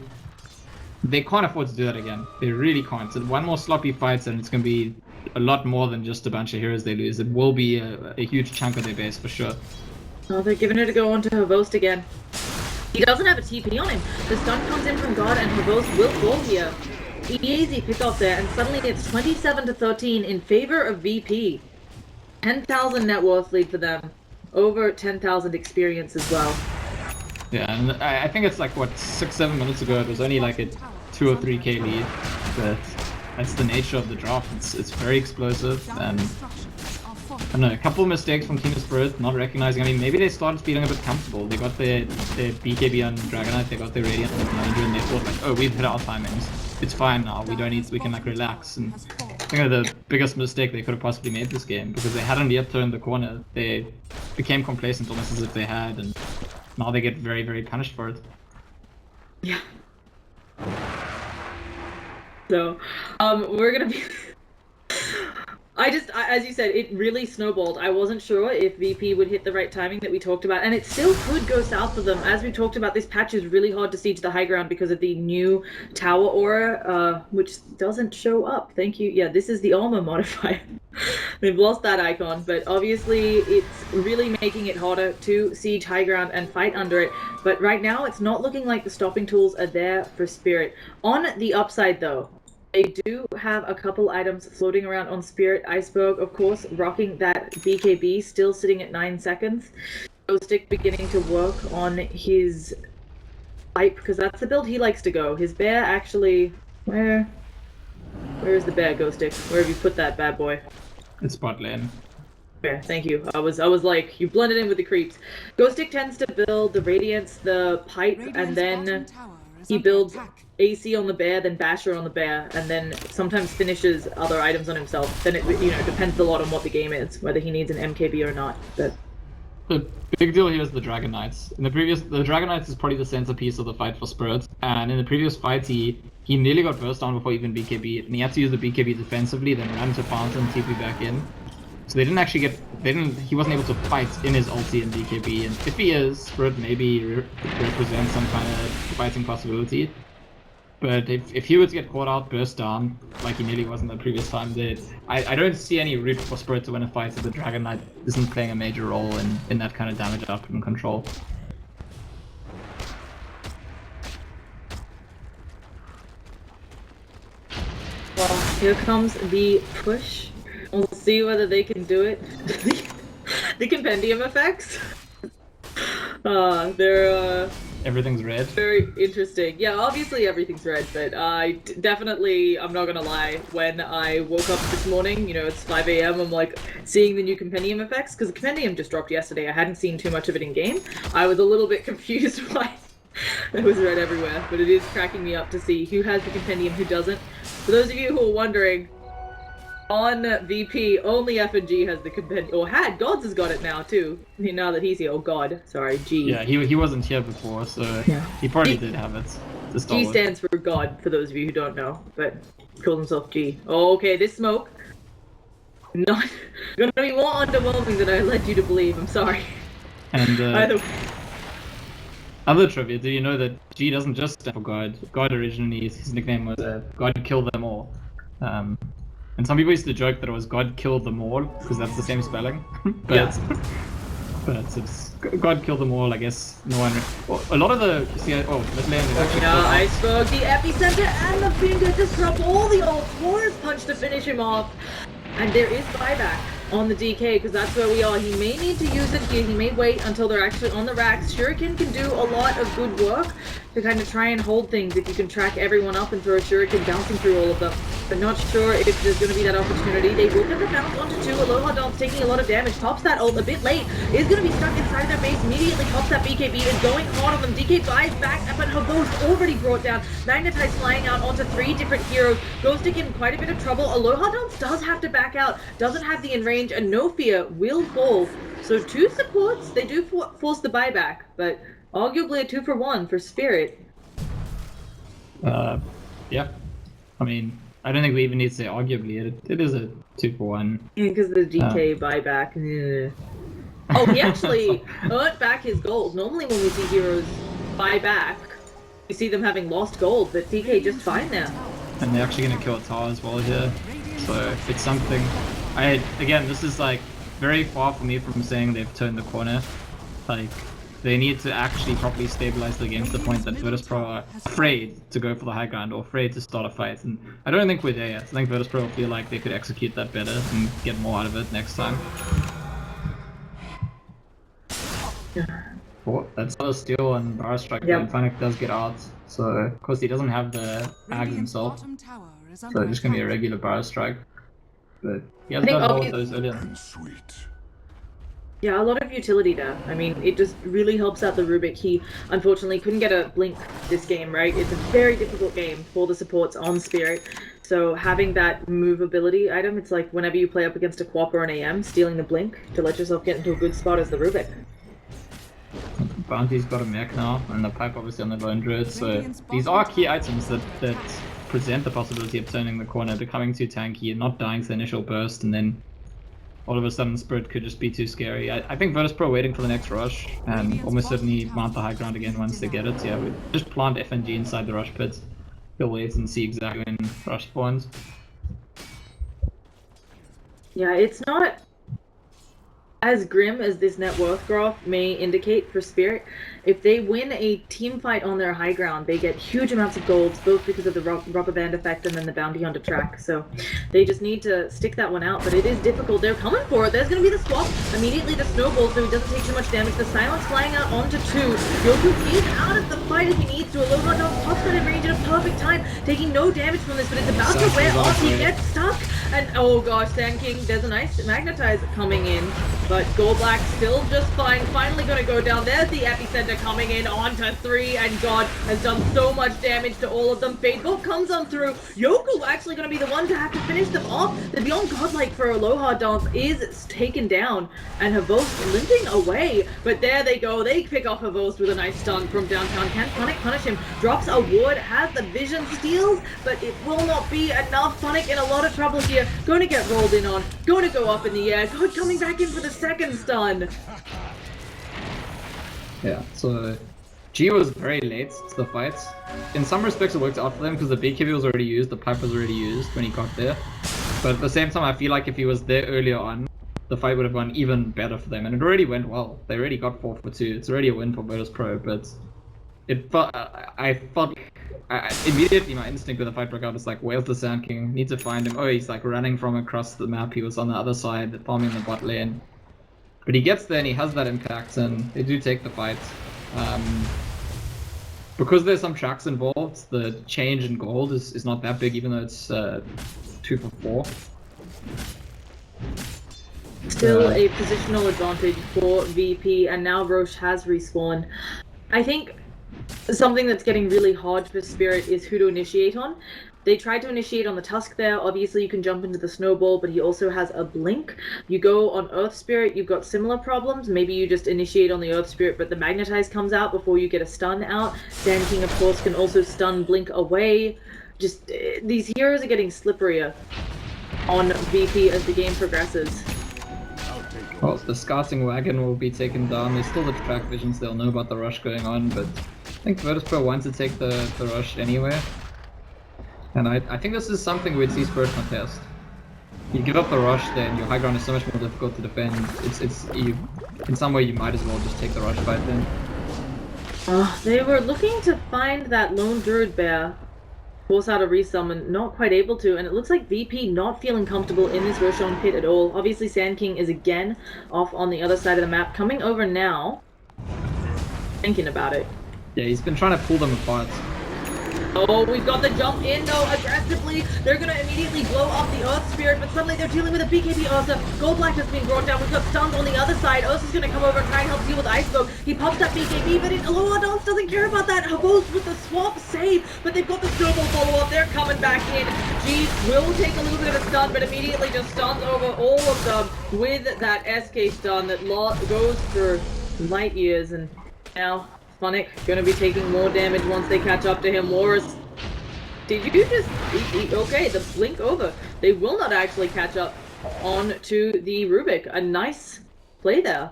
C: can't afford to do that again. They really can't. So one more sloppy fight and it's gonna be a lot more than just a bunch of heroes they lose. It will be a huge chunk of their base for sure.
B: Oh, they're giving it a go onto Havost again. He doesn't have a TP on him. The stun comes in from God, and Havost will fall here. Easy pick off there, and suddenly it's 27-13 in favor of VP. 10,000 net worth lead for them. Over 10,000 experience as well.
C: Yeah, and I think it's like, what, 6-7 minutes ago, it was only like a 2 or 3k lead. But that's the nature of the draft. It's very explosive, and I don't know, a couple of mistakes from Team Spirit, not recognizing. I mean, maybe they started feeling a bit comfortable. They got their BKB on Dragonite, they got their Radiant on 900, and they thought like, oh, we've hit our timings. It's fine now. We can like relax. And think the biggest mistake they could have possibly made this game, because they hadn't yet turned the corner. They became complacent almost as if they had, and now they get very, very punished for it.
B: Yeah. So, we're gonna be... as you said, it really snowballed. I wasn't sure if VP would hit the right timing that we talked about, and it still could go south for them. As we talked about, this patch is really hard to siege the high ground because of the new tower aura, which doesn't show up. Thank you. Yeah, this is the armor modifier. They've lost that icon, but obviously it's really making it harder to siege high ground and fight under it. But right now, it's not looking like the stopping tools are there for Spirit. On the upside, though, they do have a couple items floating around on Spirit. Iceberg, of course, rocking that BKB, still sitting at 9 seconds. Ghostic beginning to work on his pipe, because that's the build he likes to go. His bear actually... Where is the bear, Ghostic? Where have you put that bad boy?
C: It's bot lane.
B: Okay, thank you. I was like, you blended in with the creeps. Ghostic tends to build the Radiance, the pipe, and then he builds AC on the bear, then Basher on the bear, and then sometimes finishes other items on himself. Then it, depends a lot on what the game is, whether he needs an MKB or not. But
C: the big deal here is the Dragon Knights. The Dragon Knights is probably the centerpiece of the fight for Spirit, and in the previous fight he nearly got burst down before even BKB, and he had to use the BKB defensively, then ran to Fountain, TP back in. So they didn't actually get, he wasn't able to fight in his ulti and BKB, and if he is, Spirit maybe represents some kind of fighting possibility. But if he were to get caught out, burst down, like he nearly was in the previous time, I don't see any route for Spirit to win a fight if the Dragon Knight isn't playing a major role in that kind of damage output and control.
B: Well, here comes the push. We'll see whether they can do it. The compendium effects. They're
C: Everything's red.
B: Very interesting. Yeah, obviously everything's red, but I'm not gonna lie, when I woke up this morning, it's 5 AM, I'm like seeing the new compendium effects, because the compendium just dropped yesterday. I hadn't seen too much of it in game. I was a little bit confused why it was red everywhere, but it is cracking me up to see who has the compendium, who doesn't. For those of you who are wondering, on VP, only F&G has the compendium, or had. Gods has got it now too. Now that he's here. Oh God, sorry, G.
C: Yeah, he wasn't here before, so yeah. He probably did have it.
B: G stands for God, for those of you who don't know, but calls himself G. Oh, okay, this smoke, not gonna be more underwhelming than I led you to believe. I'm sorry.
C: And other trivia: do you know that G doesn't just stand for God? God originally, his nickname was God Kill Them All. And some people used to joke that it was God Kill Them All, because that's the same spelling. but
B: yeah.
C: But it's God Kill Them All, I guess. No one. A lot of the mid lane is actually.
B: Yeah, Iceberg, the epicenter, and the finger disrupt all the ults. Warriors punch to finish him off. And there is buyback on the DK, because that's where we are. He may need to use it here. He may wait until they're actually on the racks. Shuriken can do a lot of good work to kind of try and hold things if you can track everyone up and throw a Shuriken bouncing through all of them. But not sure if there's going to be that opportunity. They will get the bounce onto 2. Aloha Dance taking a lot of damage. Pops that ult a bit late. Is going to be stuck inside their base. Immediately pops that BKB. Is going hard on them. DK buys back, but her ghost already brought down. Magnetize flying out onto 3 different heroes. Ghostic in quite a bit of trouble. Aloha Dance does have to back out. Doesn't have the in range, and No Fear will fall. So 2 supports. They do force the buyback, but arguably a 2-for-1 for Spirit.
C: Yeah. I mean, I don't think we even need to say arguably. It is a 2-for-1.
B: Because the DK buyback. Oh, he actually earned back his gold. Normally when we see heroes buy back, we see them having lost gold, but DK just fine now.
C: And they're actually going to kill a tower as well here. So it's something. Again, this is like very far for me from saying they've turned the corner. Like, they need to actually properly stabilize the game to the point that Virtus.Pro are afraid to go for the high ground or afraid to start a fight. And I don't think we're there yet. I think Virtus.Pro feel like they could execute that better and get more out of it next time. Oh, that's another steal and Bar Strike. Yep. Fnatic does get out. So, of course, he doesn't have the Ag himself. So it's just going to be a regular Bar Strike. But he has got all of those earlier.
B: Yeah, a lot of utility there. I mean, it just really helps out the Rubik. He unfortunately couldn't get a blink this game, right? It's a very difficult game for the supports on Spirit. so having that movability item, it's like whenever you play up against a Quap or an AM, stealing the blink to let yourself get into a good spot is the Rubik.
C: Bounty's got a mech now, and the pipe obviously on the lone druid, so these are key items that present the possibility of turning the corner, becoming too tanky, and not dying to the initial burst, and then all of a sudden Spirit could just be too scary. I think Virtus.Pro waiting for the next rush, and almost certainly mount the high ground again once they get it. Yeah, we just plant FNG inside the rush pit. He'll wait and see exactly when rush spawns.
B: Yeah, it's not as grim as this net worth graph may indicate for Spirit. If they win a team fight on their high ground, they get huge amounts of golds, both because of the rubber band effect and then the bounty on the track. So they just need to stick that one out, but it is difficult. They're coming for it. There's going to be the swap. Immediately the snowball, so he doesn't take too much damage. The silence flying out onto 2. Yoku is out of the fight if he needs to. Aloha Dog pops that in range at a perfect time, taking no damage from this, but it's about to wear off. He gets stuck, and oh gosh, Sand King, there's a nice magnetize coming in, but Gold Black still just fine. Finally going to go down. There's the epicenter coming in onto 3, and God has done so much damage to all of them. Fatebolt comes on through. Yoku actually going to be the one to have to finish them off. The Beyond Godlike for Aloha Dance is taken down, and Havos limping away. But there they go. They pick off Havos with a nice stun from downtown. Can Punic punish him? Drops a ward, has the vision, steals, but it will not be enough. Punic in a lot of trouble here. Going to get rolled in on. Going to go up in the air. God coming back in for the second stun.
C: Yeah, so G was very late to the fight. In some respects it worked out for them because the BKB was already used, the pipe was already used when he got there. But at the same time I feel like if he was there earlier on, the fight would have gone even better for them, and it already went well. They already got 4 for 2. It's already a win for Virtus.Pro, but it felt, immediately my instinct when the fight broke out was like, where's the Sand King? Need to find him. Oh, he's like running from across the map. He was on the other side, farming the bot lane. But he gets there and he has that impact, and they do take the fight. Because there's some tracks involved, the change in gold is not that big, even though it's 2 for 4.
B: Still a positional advantage for VP, and now Roche has respawned. I think something that's getting really hard for Spirit is who to initiate on. They tried to initiate on the Tusk there. Obviously, you can jump into the Snowball, but he also has a Blink. You go on Earth Spirit, you've got similar problems. Maybe you just initiate on the Earth Spirit, but the Magnetize comes out before you get a stun out. Sand King, of course, can also stun Blink away. Just, these heroes are getting slipperier on VP as the game progresses.
C: Well, the scouting wagon will be taken down. There's still the track visions, they'll know about the rush going on, but I think Virtus.Pro wants to take the rush anyway. And I think this is something we'd see Spirit contest. You give up the rush, then your high ground is so much more difficult to defend. You, in some way you might as well just take the rush fight then.
B: They were looking to find that lone druid bear, force out a resummon, not quite able to, and it looks like VP not feeling comfortable in this Roshan pit at all. Obviously Sand King is again off on the other side of the map, coming over now, thinking about it.
C: Yeah, he's been trying to pull them apart.
B: Oh, we've got the jump in though, aggressively. They're gonna immediately blow up the Earth Spirit, but suddenly they're dealing with a BKB Ursa. Gold Black has been brought down. We've got stuns on the other side. Ursa's gonna come over and try and help deal with Ice Smoke. He pops that BKB, but Aloha Dance doesn't care about that. Havos with the swap save, but they've got the Snowball follow-up. They're coming back in. G will take a little bit of a stun, but immediately just stuns over all of them with that SK stun that goes for light years, and now Funnick gonna be taking more damage once they catch up to him. Morris, did you just... Okay, the blink over. They will not actually catch up on to the Rubik. A nice play there.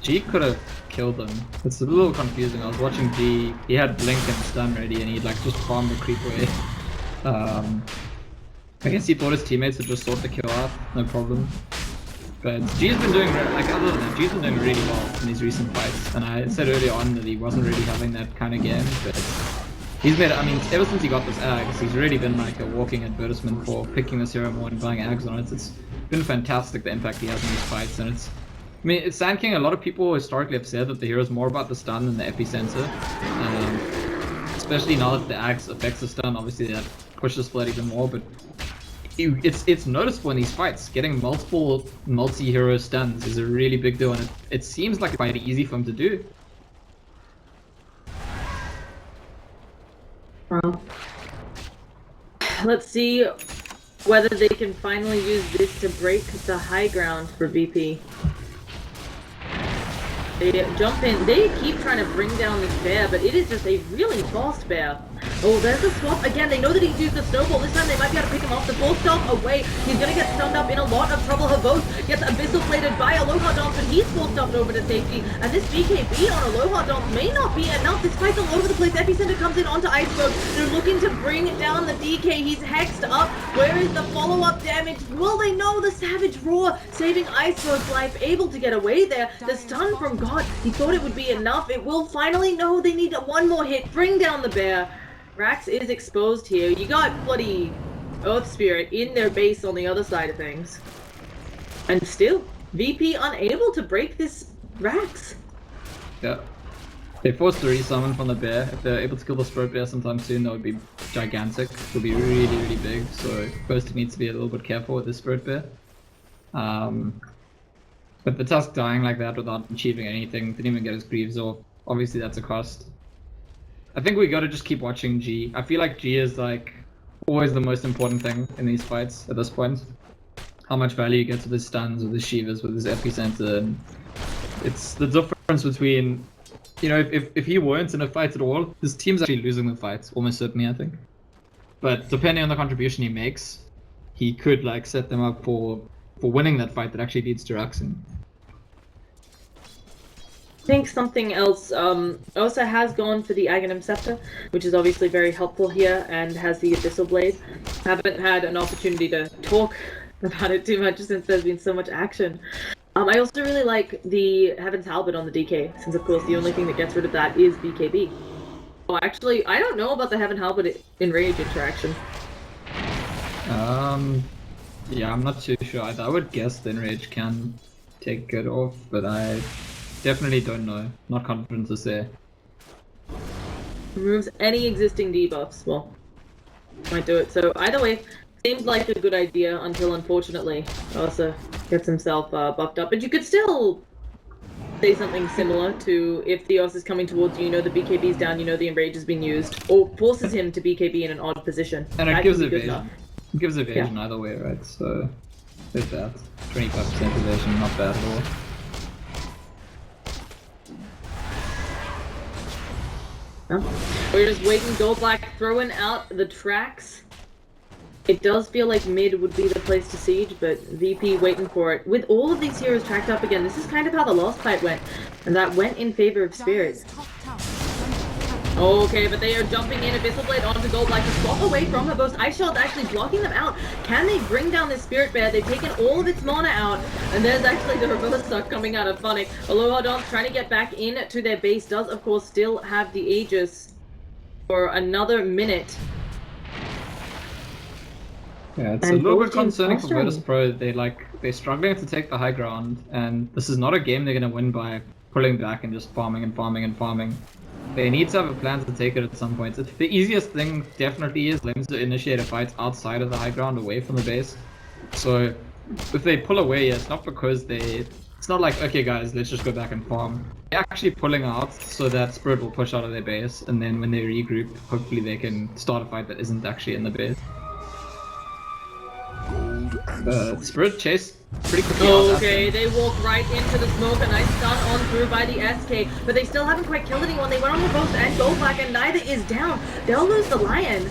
C: G could have killed them. It's a little confusing. I was watching G. He had blink and stun ready, and he'd like just farm the creep away. I guess he thought his teammates would just sort the kill out, no problem. But G's been doing, like, other than that, G's been doing really well in these recent fights. And I said earlier on that he wasn't really having that kind of game, but he's made, I mean, ever since he got this Ags, he's really been like a walking advertisement for picking this hero more and buying Ags on it. It's been fantastic, the impact he has in these fights, and it's, I mean, it's Sand King. A lot of people historically have said that the hero is more about the stun than the epicenter. Especially now that the Ags affects the stun, obviously that pushes split even more, but it's noticeable in these fights. Getting multiple multi-hero stuns is a really big deal, and it seems like quite easy for him to do.
B: Wow. Let's see whether they can finally use this to break the high ground for VP. They jump in. They keep trying to bring down this bear, but it is just a really fast bear. Oh, there's the swap. Again, they know that he's used the snowball. This time they might be able to pick him off. The full stomp away. He's going to get stunned up in a lot of trouble. Havos gets abyssal plated by Aloha Dance, but he's full stumped over to safety. And this BKB on Aloha Dance may not be enough. This fight's all over the place. Epicenter comes in onto Iceberg. They're looking to bring down the DK. He's hexed up. Where is the follow-up damage? Will they know? The Savage Roar saving Iceberg's life, able to get away there. The stun from God, he thought it would be enough. It will finally know they need one more hit. Bring down the bear. Rax is exposed here. You got bloody Earth Spirit in their base on the other side of things. And still, VP unable to break this Rax.
C: Yeah. They forced the resummon from the bear. If they're able to kill the Spirit Bear sometime soon, that would be gigantic. It would be really, really big. So first he needs to be a little bit careful with this Spirit Bear. But the Tusk dying like that without achieving anything, didn't even get his Greaves off. Obviously that's a cost. I think we gotta just keep watching G. I feel like G is like always the most important thing in these fights at this point. How much value he gets with his stuns, with his Shivas, with his epicenter. And it's the difference between, you know, if he weren't in a fight at all, his team's actually losing the fight, almost certainly, I think. But depending on the contribution he makes, he could like set them up for winning that fight that actually leads to Raxing.
B: I think something else, Osa has gone for the Aghanim Scepter, which is obviously very helpful here, and has the Abyssal Blade. Haven't had an opportunity to talk about it too much since there's been so much action. I also really like the Heaven's Halberd on the DK, since of course the only thing that gets rid of that is BKB. Oh, actually, I don't know about the Heaven Halberd Enrage interaction.
C: Yeah, I'm not too sure either. I would guess the Enrage can take it off, but I definitely don't know. Not confident to say.
B: Removes any existing debuffs. Well, might do it. So either way, seems like a good idea until unfortunately Osa gets himself buffed up. But you could still say something similar to if the Osa is coming towards you, you know the BKB is down, you know the Enrage has been used, or forces him to BKB in an odd position.
C: And it
B: that
C: gives
B: can be good
C: evasion.
B: enough.
C: It gives evasion either way, right? So there's that. 25% evasion, not bad at all.
B: We're just waiting, Gold Black throwing out the tracks. It does feel like mid would be the place to siege, but VP waiting for it. With all of these heroes tracked up again, this is kind of how the last fight went, and that went in favor of Spirit. Okay, but they are jumping in Abyssal Blade onto Gold Black to swap away from her Boast. Ice Shield's actually blocking them out. Can they bring down this Spirit Bear? They've taken all of its mana out, and there's actually the reverse suck coming out of Funnick. Aloha Dance trying to get back into their base, does of course still have the Aegis for another minute.
C: Yeah, it's a little bit concerning for Virtus.Pro. They're struggling to take the high ground, and this is not a game they're gonna win by pulling back and just farming and farming and farming. They need to have a plan to take it at some point. The easiest thing definitely is them to initiate a fight outside of the high ground, away from the base. So if they pull away, it's not because it's not like, okay guys, let's just go back and farm. They're actually pulling out so that Spirit will push out of their base, and then when they regroup, hopefully they can start a fight that isn't actually in the base. Spirit chase pretty quickly.
B: Okay, they walk right into the smoke. A nice stun on through by the SK, but they still haven't quite killed anyone. They went on the Ghost and Gold Black, and neither is down. They'll lose the Lion.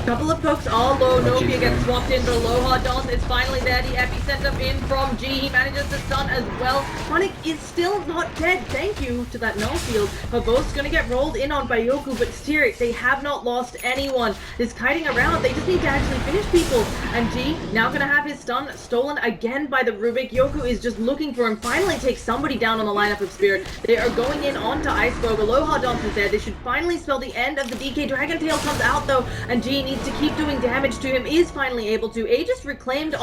B: Couple of pokes all low. Nokia gets swapped in, but Aloha Dance is finally there. The epicenter in from G. He manages to stun as well. Funnick is still not dead. Thank you to that null field. But both's gonna get rolled in on by Yoku, but Styric, they have not lost anyone. This kiting around, they just need to actually finish people. And G now gonna have his stun stolen again by the Rubik. Yoku is just looking for him. Finally takes somebody down on the lineup of Spirit. They are going in onto Iceberg. Aloha Dance is there. They should finally spell the end of the DK. Dragon Tail comes out though, and G needs to keep doing damage to him, is finally able to. Aegis reclaimed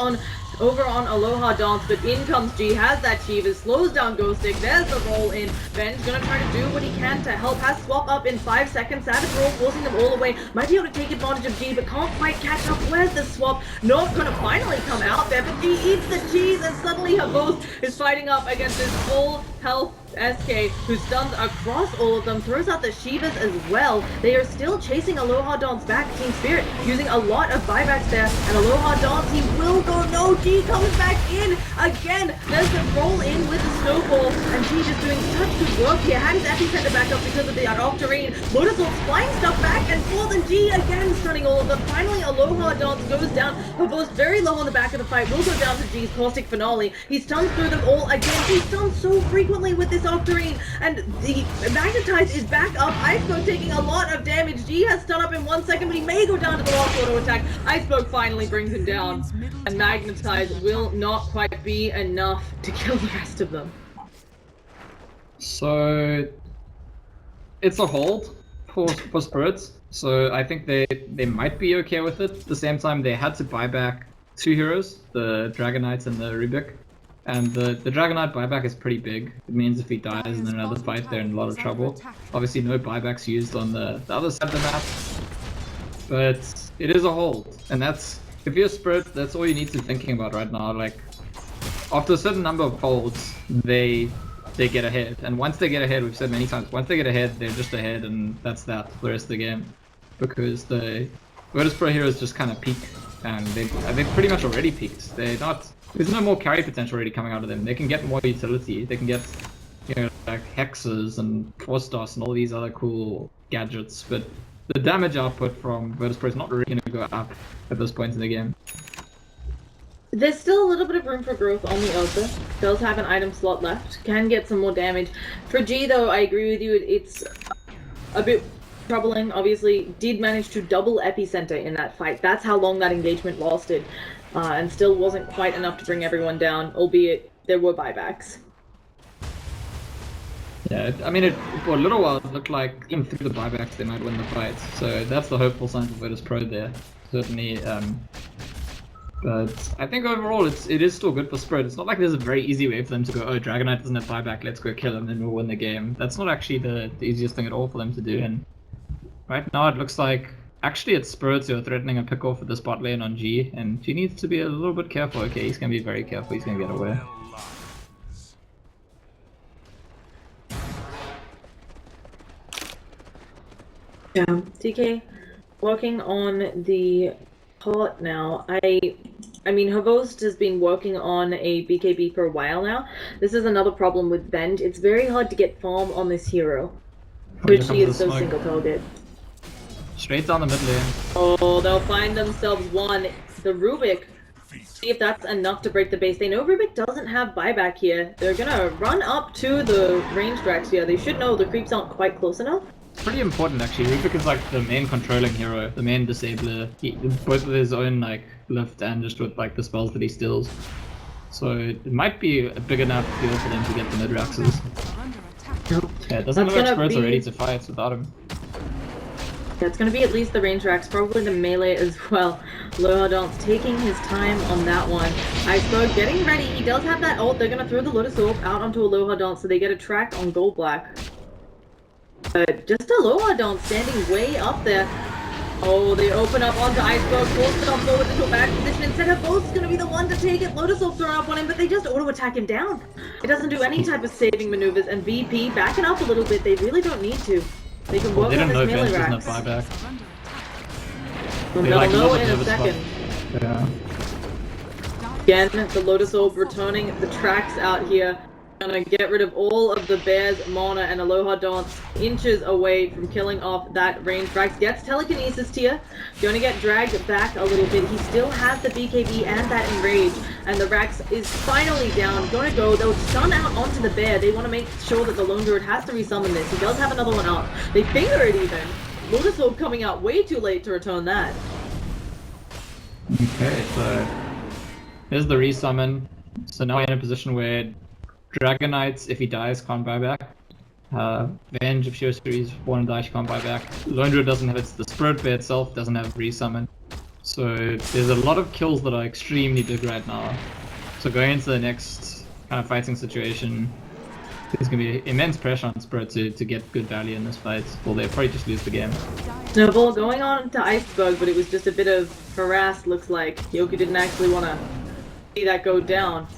B: over on Aloha Dance, but in comes G, has that Shiva, slows down Ghost Stick, there's the roll in. Ben's gonna try to do what he can to help, has swap up in 5 seconds, Savage Roll forcing them all away, might be able to take advantage of G, but can't quite catch up. Where's the swap? Not gonna finally come out there, but G eats the cheese, and suddenly her Ghost is fighting up against his full health SK, who stuns across all of them, throws out the Shivas as well. They are still chasing Aloha Dance back. Team Spirit using a lot of buybacks there, and Aloha Dance, he will go. No, G comes back in again. There's the roll in with the snowball, and G just doing such good work here. Had his epicenter back up because of the off terrain. Lotus Orb flying stuff back and forth, and G again stunning all of them. Finally, Aloha Dance goes down. Pavos very low on the back of the fight, will go down to G's caustic finale. He stuns through them all again. He stuns so frequently with this off terrain, and the Magnetize is back up. Iceberg taking a lot of damage. G has stun up in 1 second, but he may go down to the last auto attack. Iceberg finally brings him down, and Magnetize will not quite be enough to kill the rest of them.
C: So it's a hold for Spirits. So I think they might be okay with it. At the same time, they had to buy back 2 heroes, the Dragon Knights and the Rubik. And the Dragon Knight buyback is pretty big. It means if he dies in another fight, they're in a lot of trouble. Obviously, no buybacks used on the other side of the map. But it is a hold. And that's, if you're a Spirit, that's all you need to be thinking about right now. Like, after a certain number of holds, they get ahead. And once they get ahead, we've said many times, once they get ahead, they're just ahead, and that's that for the rest of the game. Because the Virtus.Pro heroes just kind of peak. And they've pretty much already peaked. They're not... There's no more carry potential already coming out of them. They can get more utility. They can get, you know, like hexes and Force and all these other cool gadgets. But the damage output from Virtus.Pro is not really going to go up at this point in the game.
B: There's still a little bit of room for growth on the Osa. Does have an item slot left. Can get some more damage. For G, though, I agree with you. It's a bit troubling. Obviously, did manage to double epicenter in that fight. That's how long that engagement lasted. And still wasn't quite enough to bring everyone down, albeit there were buybacks.
C: Yeah, I mean, for a little while it looked like even through the buybacks they might win the fight. So that's the hopeful sign for Virtus.Pro there, certainly. But I think overall it is still good for Spirit. It's not like there's a very easy way for them to go, oh, Dragon Knight doesn't have buyback, let's go kill him, then we'll win the game. That's not actually the easiest thing at all for them to do. And right now it looks like actually it's Spirits who are threatening a pick off with the spot lane on G, and G needs to be a little bit careful. Okay, he's going to be very careful, he's going to get away.
B: Yeah, DK working on the pot now. I mean, Havost has been working on a BKB for a while now. This is another problem with Venge. It's very hard to get farm on this hero, which he is so single target.
C: Straight down the mid lane.
B: Oh, they'll find themselves one. The Rubik. See if that's enough to break the base. They know Rubik doesn't have buyback here. They're gonna run up to the range tracks here. They should know the creeps aren't quite close enough.
C: Pretty important actually. Rubik is like the main controlling hero, the main disabler. Both with his own like lift and just with like the spells that he steals. So it might be a big enough deal for them to get the mid raxes. Yeah, it doesn't look like Spirits are ready to fight without him.
B: Yeah, it's going to be at least the range racks, probably the melee as well. Aloha Dance taking his time on that one. Iceberg getting ready. He does have that ult. They're going to throw the Lotus Orb out onto Aloha Dance so they get a track on Gold Black. But just Aloha Dance standing way up there. Oh, they open up onto Iceberg, force it on forward into a back position. Instead of both going to be the one to take it. Lotus Orb thrown up on him, but they just auto-attack him down. It doesn't do any type of saving maneuvers, and VP backing up a little bit. They really don't need to. They can work on this melee racks. Well, they'll know in a second.
C: Yeah.
B: Again, the Lotus Orb returning the tracks out here. Gonna get rid of all of the Bears, Mana, and Aloha Dance inches away from killing off that range. Rax gets telekinesis tier. Gonna get dragged back a little bit. He still has the BKB and that Enrage. And the Rax is finally down. Gonna go. They'll stun out onto the Bear. They want to make sure that the Lone Druid has to resummon this. He does have another one up. They finger it even. Lotus Orb coming out way too late to return that.
C: Okay, so here's the resummon. So now we're in a position where Dragon Knights, if he dies, can't buy back. Venge, if StarSeries born and die, she can't buy back. Lone Druid doesn't have it. The Spirit Bear itself doesn't have resummon. So there's a lot of kills that are extremely big right now. So going into the next kind of fighting situation, there's going to be immense pressure on Spirit to get good value in this fight, or they'll probably just lose the game.
B: Snowball going on to Iceberg, but it was just a bit of harass, looks like. Yoku didn't actually want to see that go down.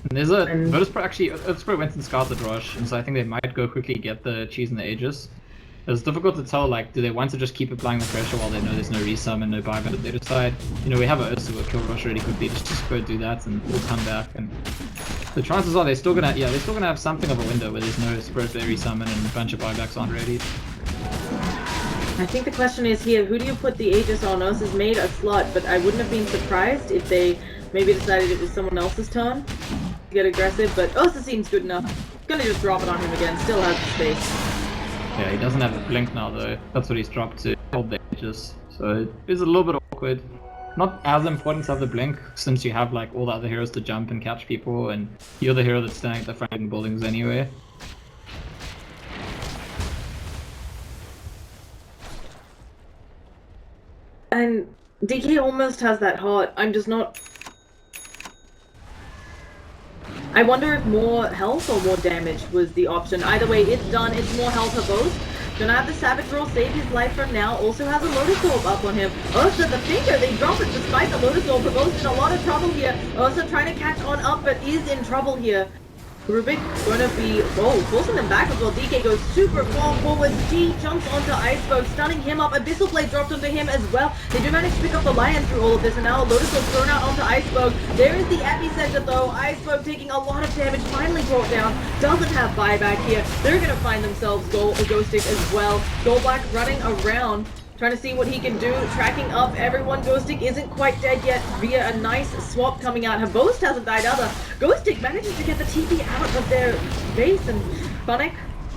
C: And there's a Virtus.Pro actually. Virtus.Pro went and scout the rush, and so I think they might go quickly get the cheese and the Aegis. It's difficult to tell, like, do they want to just keep applying the pressure while they know there's no resum and no buyback at their side? You know, we have a Ursa who will kill rush really quickly, just go do that and we'll come back. And the chances are they're still gonna have something of a window where there's no Spirit Berry summon and a bunch of buybacks aren't ready.
B: I think the question is here, who do you put the Aegis on? Ursa's made a slot, but I wouldn't have been surprised if they maybe decided it was someone else's turn to get aggressive, but Ursa seems good enough. Gonna just drop it on him again, still has the space.
C: Yeah, he doesn't have a blink now though. That's what he's dropped to hold the Aegis. So it is a little bit awkward. Not as important to have the blink, since you have like all the other heroes to jump and catch people, and you're the hero that's standing at the front of the buildings anyway.
B: And DK almost has that heart. I'm just not... I wonder if more health or more damage was the option. Either way, it's done. It's more health for both. Gonna have the Savage Roll save his life from now. Also has a Lotus Orb up on him. Ursa, the finger, they drop it despite the Lotus Orb. Both in a lot of trouble here. Ursa trying to catch on up, but is in trouble here. Rubik gonna be, forcing them back as well. DK goes super far forward. G jumps onto Iceberg, stunning him up. Abyssal Blade dropped onto him as well. They do manage to pick up the Lion through all of this, and now Lotus was thrown out onto Iceberg. There is the epicenter though. Iceberg taking a lot of damage, finally brought down. Doesn't have buyback here. They're gonna find themselves Ghostic as well. Black running around, trying to see what he can do, tracking up everyone. Ghostic isn't quite dead yet via a nice swap coming out. Ghost hasn't died either. Ghostic manages to get the TP out of their base, and Funnick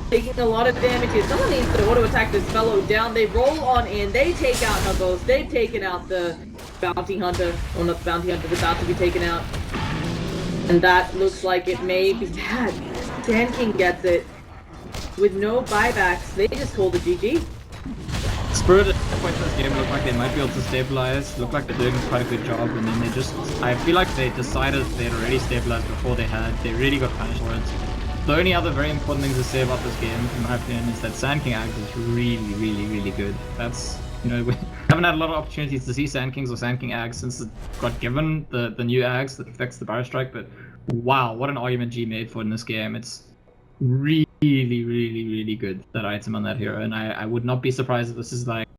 B: taking a lot of damage here. Someone needs to auto-attack this fellow down. They roll on in. They take out Ghost. They've taken out the Bounty Hunter. Well, not the Bounty Hunter, that's about to be taken out. And that looks like it may be dead. Sand King gets it. With no buybacks, they just hold the GG.
C: Spirit at that point in this game looked like they might be able to stabilize, looked like they're doing quite a good job, and then they just, I feel like they decided they had already stabilized before they really got punished for it. The only other very important thing to say about this game, in my opinion, is that Sand King Ags is really good. That's, you know, we haven't had a lot of opportunities to see Sand Kings or Sand King Ags since it got given the new Ags that affects the Barrow Strike, but wow, what an argument G made for it in this game. It's really good, that item on that hero, and I would not be surprised if this is like